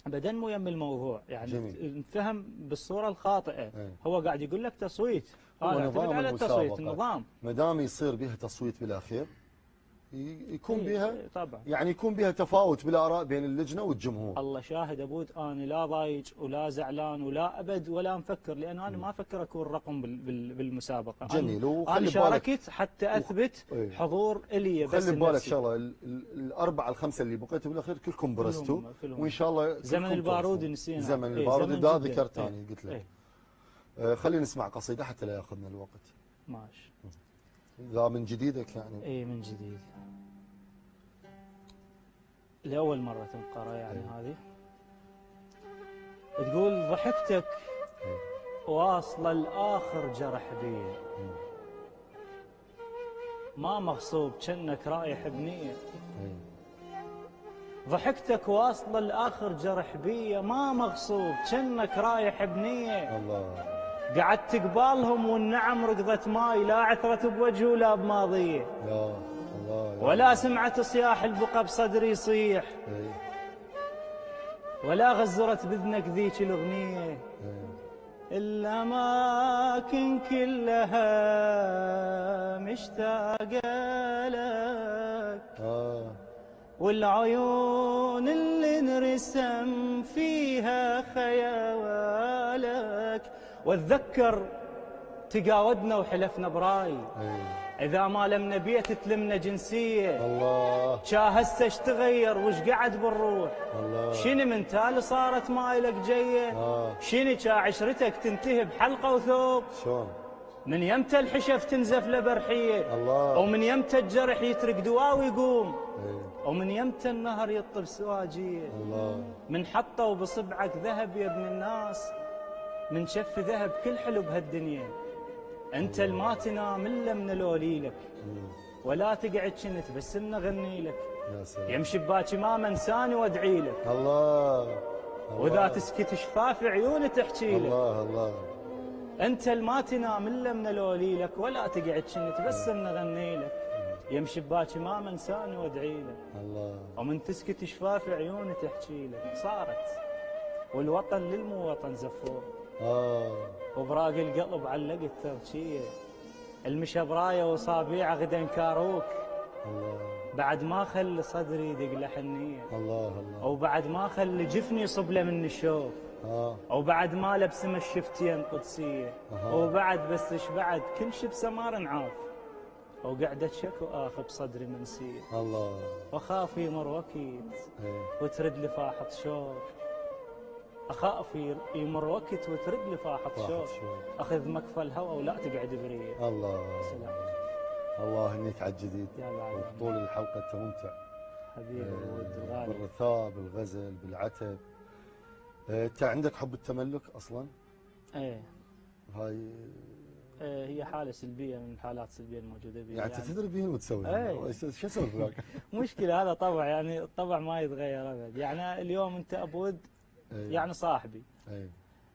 بدن مو يم الموضوع، يعني انفهم بالصوره الخاطئه. هو قاعد يقول لك تصويت، نظام على التصويت النظام ما دام يصير بها تصويت بالاخير يكون بها طبعا يعني يكون بها تفاوت بالاراء بين اللجنه والجمهور. الله شاهد ابود انا لا ضايج ولا زعلان ولا ابد ولا مفكر، لانه انا ما افكر اكون رقم بالمسابقه. جميل. انا شاركت حتى اثبت حضور الي بس. خلي ببالك شغله، الاربعه الخمسه اللي بقيتوا بالاخير كلكم برزتوا، وان شاء الله زمن البارود نسينا. زمن البارود ده ذكرت ثاني قلت لك. خلينا نسمع قصيده حتى لا ياخذنا الوقت. ماشي. لا من جديدك يعني؟ اي من جديد، لأول مرة تنقرأ يعني. هذه تقول ضحكتك واصلة الآخر جرح بي، ما مغصوب كأنك رايح بنية. ضحكتك واصلة الآخر جرح بي، ما مغصوب كأنك رايح بنية. الله. قعدت قبالهم والنعم ركضت ماي، لا عثرت بوجه ولا بماضيه. يا ولا سمعت صياح البقى بصدري يصيح، ولا غزرت بذنك ذيك الأغنية. الأماكن كلها مشتاقة لك، والعيون اللي نرسم فيها خيالك. واتذكر تقاودنا وحلفنا براي، إذا ما لمنا بيت تلمنا جنسية. الله. هسه ايش تغير وش قعد بالروح؟ الله. شنو من تالي صارت مايلك جيه؟ شنو عشرتك تنتهي بحلقة وثوب؟ شلون؟ من يمتى الحشف تنزف لبرحية؟ الله. ومن يمتى الجرح يترك دواء ويقوم؟ ومن يمتى النهر يطب سواجية؟ الله. من حطوا بصبعك ذهب يا ابن الناس، من شف ذهب كل حلو بهالدنيا. انت الما تنام الا من لوليلك، ولا تقعد كنت بس نغني لك، يا سلام. يم شباكي ما منساني وادعي لك، الله. واذا تسكت شفاف عيوني تحكي لك. الله الله. انت الما تنام الا من لوليلك، ولا تقعد كنت بس نغني لك، يم شباكي ما منساني وادعي لك، الله. ومن تسكت شفاف عيوني تحكي لك. صارت والوطن للموطن زفور، وبراق القلب علقت تركيه، المشى برايه واصابيع غدا كاروك، الله. بعد ما خلي صدري يدق لحنيه، الله الله. وبعد ما خلي جفني يصب له من الشوف، وبعد ما لبسم الشفتين قدسيه، وبعد بس بعد كل شي بسمار نعاف، وقعدة شك واخ بصدري منسيه. الله. واخاف يمر وكيت وترد لي فاحة شوق، اخاف يمر وقت وترد لي فاحة شوق، اخذ مكفى الهوى ولا تقعد بريه. الله. سلام. الله انك على الجديد يا بعد. طول الحلقه انت ممتع حبيبي ود الغالي. بالرثاء بالغزل بالعتب. انت عندك حب التملك اصلا؟ ايه. هاي هي حاله سلبيه من الحالات السلبيه الموجوده بي. يعني انت تدري بيها وتسويها. ايه. شو اسوي فيك؟ مشكله هذا طبع، يعني الطبع ما يتغير ابد. يعني اليوم انت ابود يعني صاحبي.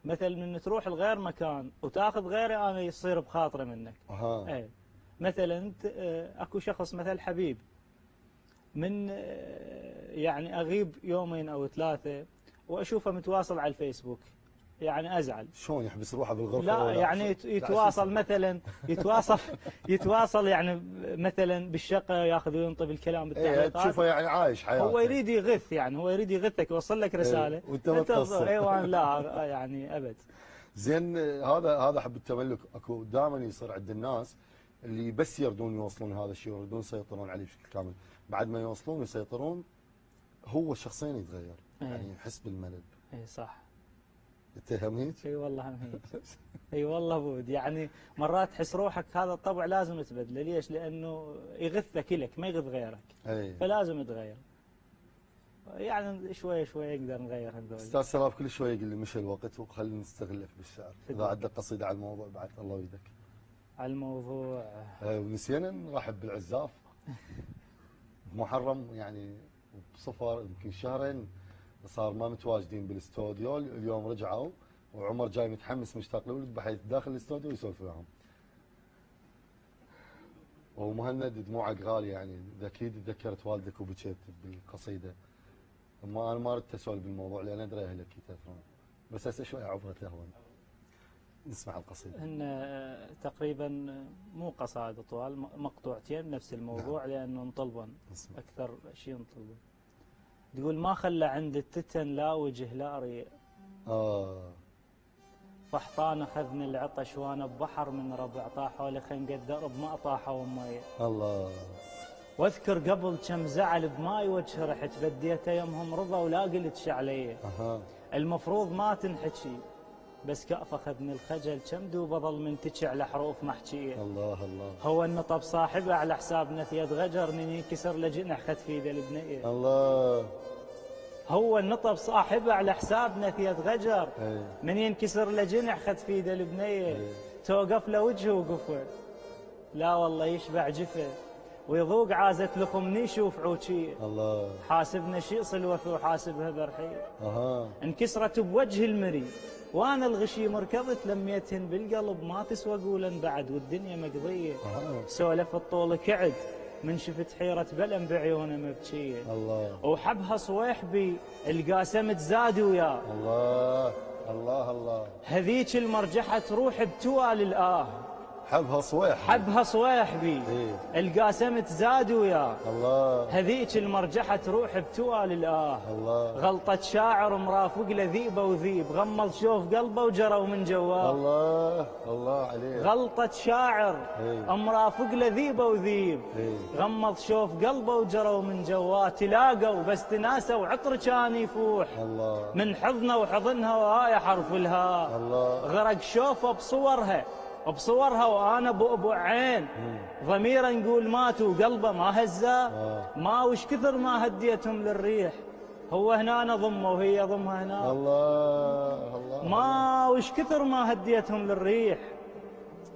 مثل من تروح لغير مكان وتاخذ غيري انا يصير بخاطره منك. ايه. مثلا انت اكو شخص مثل حبيب من يعني اغيب يومين او ثلاثه واشوفه متواصل على الفيسبوك، يعني ازعل. شلون يحبس روحه بالغرفه؟ لا يعني يتواصل مثلا يتواصل يعني مثلا بالشقه ياخذ وينطي بالكلام بالتعليقات. تشوفه يعني عايش حياته. هو يريد يغث، يعني هو يريد يغثك، يوصل لك رساله وانت ما تقصر. ايوه لا يعني ابد. زين هذا حب التملك اكو دائما يصير عند الناس اللي بس يردون يوصلون هذا الشيء ويردون يسيطرون عليه بشكل كامل، بعد ما يوصلون ويسيطرون هو الشخصين يتغير. يعني يحس بالملل. اي صح. انت هم هيك؟ اي والله هم هيك. اي والله بود، يعني مرات تحس روحك هذا الطبع لازم تبدله. ليش؟ لانه يغثك لك ما يغث غيرك. فلازم يتغير. يعني شوي شوي نقدر نغير هذول. استاذ سراف كل شوي يقول لي مشى الوقت وخلينا نستغلك بالشعر. اذا عندك قصيده على الموضوع بعد الله يدك. على الموضوع ونسينا نرحب بالعزاف. محرم يعني بصفر يمكن شهرين صار ما متواجدين بالاستوديو، اليوم رجعوا وعمر جاي متحمس مشتاق لولد بحيث داخل الاستوديو يسولف وياهم. ومهند دموعك غاليه، يعني اكيد تذكرت والدك وبكيت بالقصيده. اما انا ما اردت اسولف بالموضوع لان ادري اهلك يتاثرون، بس هسه شوي عبره لهون. نسمع القصيده. ان تقريبا مو قصائد طوال، مقطوعتين بنفس الموضوع. نعم. لانه نطلبن اكثر شيء نطلبن. تقول ما خلى عند التتن لا وجه لا ريق. فحطان اخذني العطش وانا ببحر من ربع طاحوا لي خنق الدرب ما طاحوا مي. الله. واذكر قبل كم زعل بماي وجه رحت بديته يمهم رضا ولا قلت شعليه. المفروض ما تنحكي بس كأف اخذني الخجل كم دوب اظل منتجي على حروف محكيه. الله الله. هو النطب صاحبه على حساب نثية غجر من ينكسر لجنح خد في ذا البنيه. الله. هو النطب صاحبه على حساب نثية غجر من ينكسر لجنح خد في ذا البنيه. توقف له وجهه وقفه لا والله يشبع جفه ويذوق عازة لخم يشوف عوشيه. الله. حاسبنا شيء صلوة وحاسبها برحيه. انكسرت بوجه المري وانا الغشيم ركضت لميتهن بالقلب ما تسوى قولا بعد والدنيا مقضيه. سولف الطول كعد من شفت حيرة بلم بعيونه مبكيه. الله. وحبها صويحبي القاسمت زاد وياه. الله الله الله. هذيك المرجحة تروح بتوال الآه. حبها صويح. حبها صويحبي القاسمت زاد وياه. الله. هذيك المرجحة تروح بتوال الآه. الله. غلطة شاعر مرافق له ذيبه وذيب غمض شوف قلبه وجروا من جواه. الله الله عليك. غلطة شاعر مرافق له ذيبه وذيب غمض شوف قلبه وجروا من جواه. تلاقوا بس تناسوا وعطر كان يفوح. الله. من حضنه وحضنها وهاي حرف الهاء. الله. غرق شوفه بصورها وانا بؤبع عين. ضميره نقول ماتوا قلبه ما هزا. ما وش كثر ما هديتهم للريح. هو هنا نضمه وهي ضمها هنا. الله الله. ما وش كثر ما هديتهم للريح.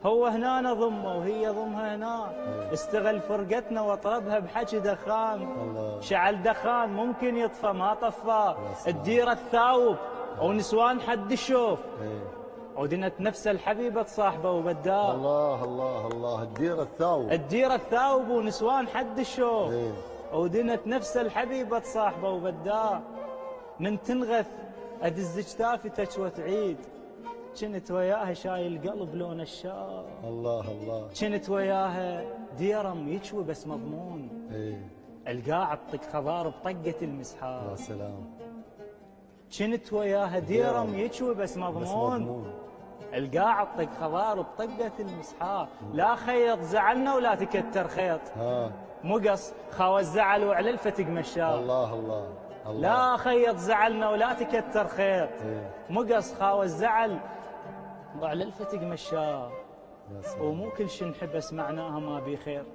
هو هنا نضمه وهي ضمها هنا. استغل فرقتنا واطربها بحكي دخان. الله. شعل دخان ممكن يطفى ما طفى. الديره الثاوب ونسوان حد الشوف. ودنت نفس الحبيبه تصاحبه وبداه. الله الله الله. الديره الثاوب. الديره الثاوب ونسوان حد الشوف. ودنت نفس الحبيبه تصاحبه وبداه. من تنغث ادز جتافتك وتعيد. كنت وياها شايل قلب لون الشام. الله الله. كنت وياها ديرم يشوي بس مضمون. القاع طق خضار بطقة المسحاب. يا سلام. كنت وياها ديرم يشوي بس مضمون. القاع طق خضار بطقة المسحاب. لا خيط زعلنا ولا تكتر خيط. مقص خاوى الزعل وعلى الفتق مشاه. الله الله الله. لا خيط زعلنا ولا تكتر خيط. مقص خاوى الزعل وعلى الفتق مشاه. ومو كل شي نحبس معناها ما بي خير.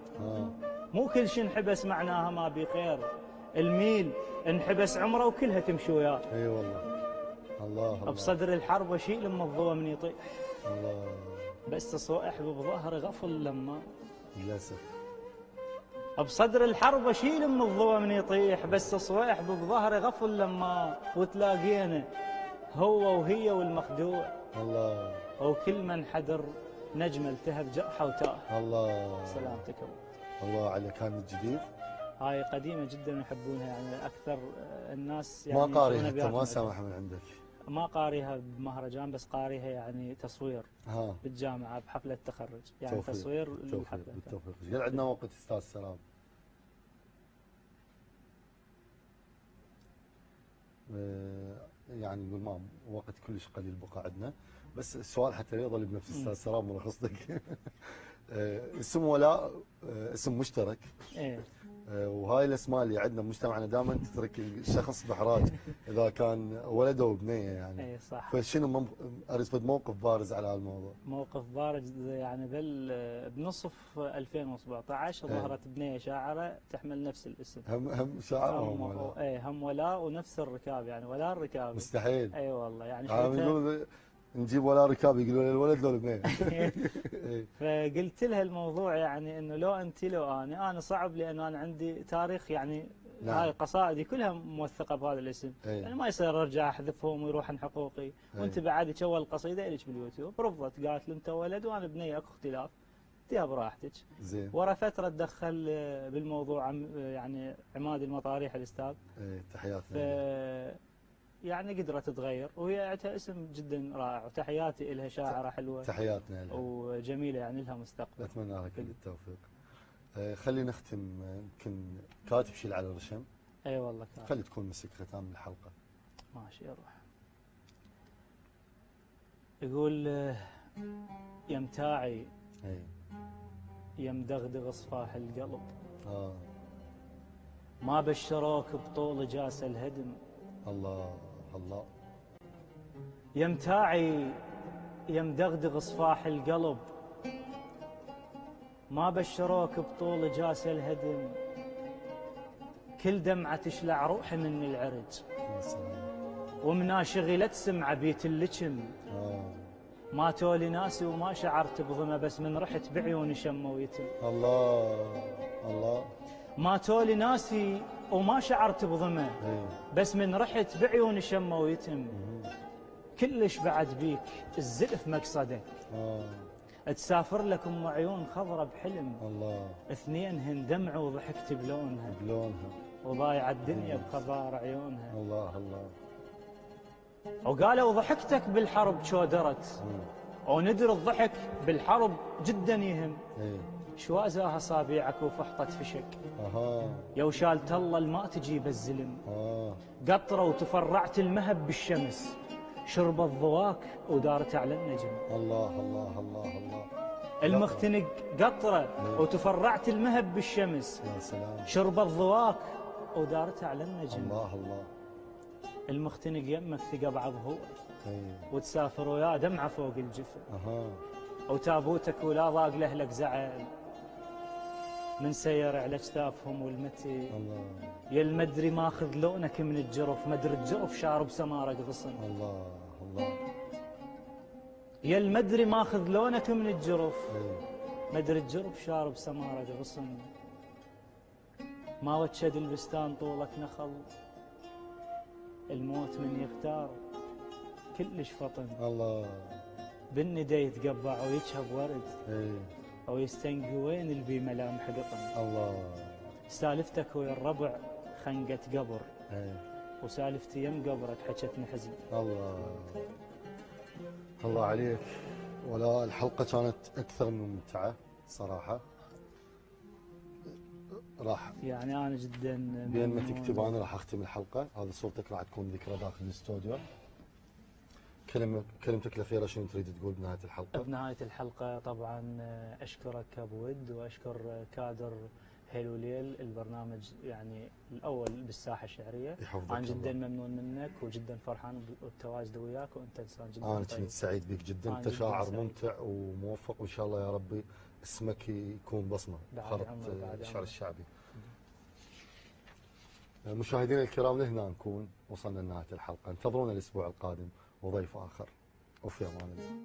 مو كل شي نحبس معناها ما بي خير. الميل انحبس عمره وكلها تمشي وياه. اي والله. الله الله. بصدر الحرب وشيل لما الضوء من يطيح. الله. بس صوح بظهر غفل لما. للاسف. بصدر الحرب اشيل من الضوء من يطيح. بس صويح بظهر غفل لما. وتلاقينا هو وهي والمخدوع. الله. وكل من حدر نجم التهب جرحه وتاه. الله. سلامتك. الله على كانت جديد. هاي قديمه جدا يحبونها يعني اكثر الناس يعني. ما قاريها انت ما سامح من عندك؟ ما قاريها بمهرجان بس قاريها يعني تصوير. بالجامعه بحفله تخرج يعني توفيق. تصوير الحفله. بالتوفيق. قال عندنا وقت استاذ سلام. يعني نقول ما وقت كلش قليل بقى عندنا. بس السؤال حتى يظل بنفس استاذ سلام ملخصتك. اسم ولاء اسم مشترك. وهاي الاسماء اللي عندنا بمجتمعنا دائما تترك الشخص بحراج اذا كان ولد او بنيه يعني. صح. فشنو اريد موقف بارز على هالموضوع؟ موقف بارز يعني بنصف 2017 ظهرت بنيه شاعره تحمل نفس الاسم. هم شاعره هم ولاء. هم ولاء ونفس الركاب يعني ولاء الركابي. مستحيل. اي والله يعني يقولون نجيب ولا ركاب يقولوا الولد لو البنيه. فقلت لها الموضوع يعني انه لو انت لو انا صعب لان انا عندي تاريخ يعني. نعم. هاي قصائدي كلها موثقه بهذا الاسم. يعني ما يصير ارجع احذفهم ويروحن حقوقي. وانت بعد اول القصيده لك باليوتيوب. رفضت قالت له انت ولد وانا بنيه اكو اختلاف. اديها براحتك. زين. ورا فتره تدخل بالموضوع يعني عماد المطاريح الاستاذ. تحياتنا. يعني قدرت تتغير وهي عندها اسم جدا رائع وتحياتي لها شاعره حلوه. تحياتنا لها. وجميله يعني لها مستقبل. اتمنى لها كل التوفيق. خلينا نختم. يمكن كاتب شيء على الرشم. اي والله كاتب. خلي تكون مسك ختام الحلقه. ماشي اروح. يقول يا متاعي. يا مدغدغ صفاح القلب. ما بشروك بطول جاس الهدم. الله الله. يا متاعي يا مدغدغ صفاح القلب. ما بشروك بطول جاس الهدم. كل دمعة تشلع روحي من العرج. ومنا شغلت سمعة بيت اللجم. ما تولي ناسي وما شعرت بظما بس من رحت بعيوني شموا يتم. الله الله. ما تولي ناسي وما شعرت بظما بس من رحت بعيوني شموا يتم. كلش بعد بيك الزلف مقصدك. تسافر لك ام عيون خضرة بحلم. الله. اثنينهن دمع وضحكت بلونها. وضايع الدنيا بخضار عيونها. الله الله. وقالوا ضحكتك بالحرب شودرت. وندر الضحك بالحرب جدا يهم. شوازاها اصابيعك وفحطت فشك. يا وشالت الله الماء تجيب الزلم. قطره وتفرعت المهب بالشمس. شرب الضواك ودارت على النجم. الله الله الله الله. المختنق قطره وتفرعت المهب بالشمس. يا سلام. شرب الضواك ودارت على النجم. الله الله. المختنق يمك ثقى بعض هو. وتسافر وياه دمعه فوق الجفن. وتابوتك ولا ضاق لاهلك زعل. من سير على اجتافهم والمتي. يا المدري ماخذ لونك من الجرف. مدر الجرف شارب سمارك غصن. الله الله. يا المدري ماخذ لونك من الجرف، إيه. مدري الجرف شارب سمارة غصن، ما وتشد البستان طولك نخل، الموت من يختار كلش فطن، الله. بالندى يتقبع ويجهب ورد، إيه. او يستنقي وين البي ملامح قطن. الله. سالفتك ويا الربع خنقة قبر، إيه. وسالفتي يم قبرك حكتني حزن. الله. الله عليك. ولا الحلقة كانت أكثر من ممتعة صراحة. راح يعني انا جدا بين ما ممنون. تكتب أنا راح أختم الحلقة. هذه صورتك راح تكون ذكرى داخل الاستوديو. كلمتك الأخيرة شنو تريد تقول بنهاية الحلقة؟ بنهاية الحلقة طبعا أشكرك أبو ود، وأشكر كادر هيلو ليل، البرنامج يعني الأول بالساحة الشعرية. يحفظك أنا جدا الله. ممنون منك وجدا فرحان بالتواجد وياك، وأنت إنسان جدا أنا طيب. كنت سعيد بك جدا. أنا أنت جداً شاعر سعيد. ممتع وموفق، وإن شاء الله يا ربي اسمك يكون بصمة بعد خرط عمرك، بعد الشعر عمرك. الشعبي. مشاهدينا الكرام، لهنا نكون وصلنا لنهاية الحلقة. انتظرونا الأسبوع القادم وضيف آخر، وفي أمان الله.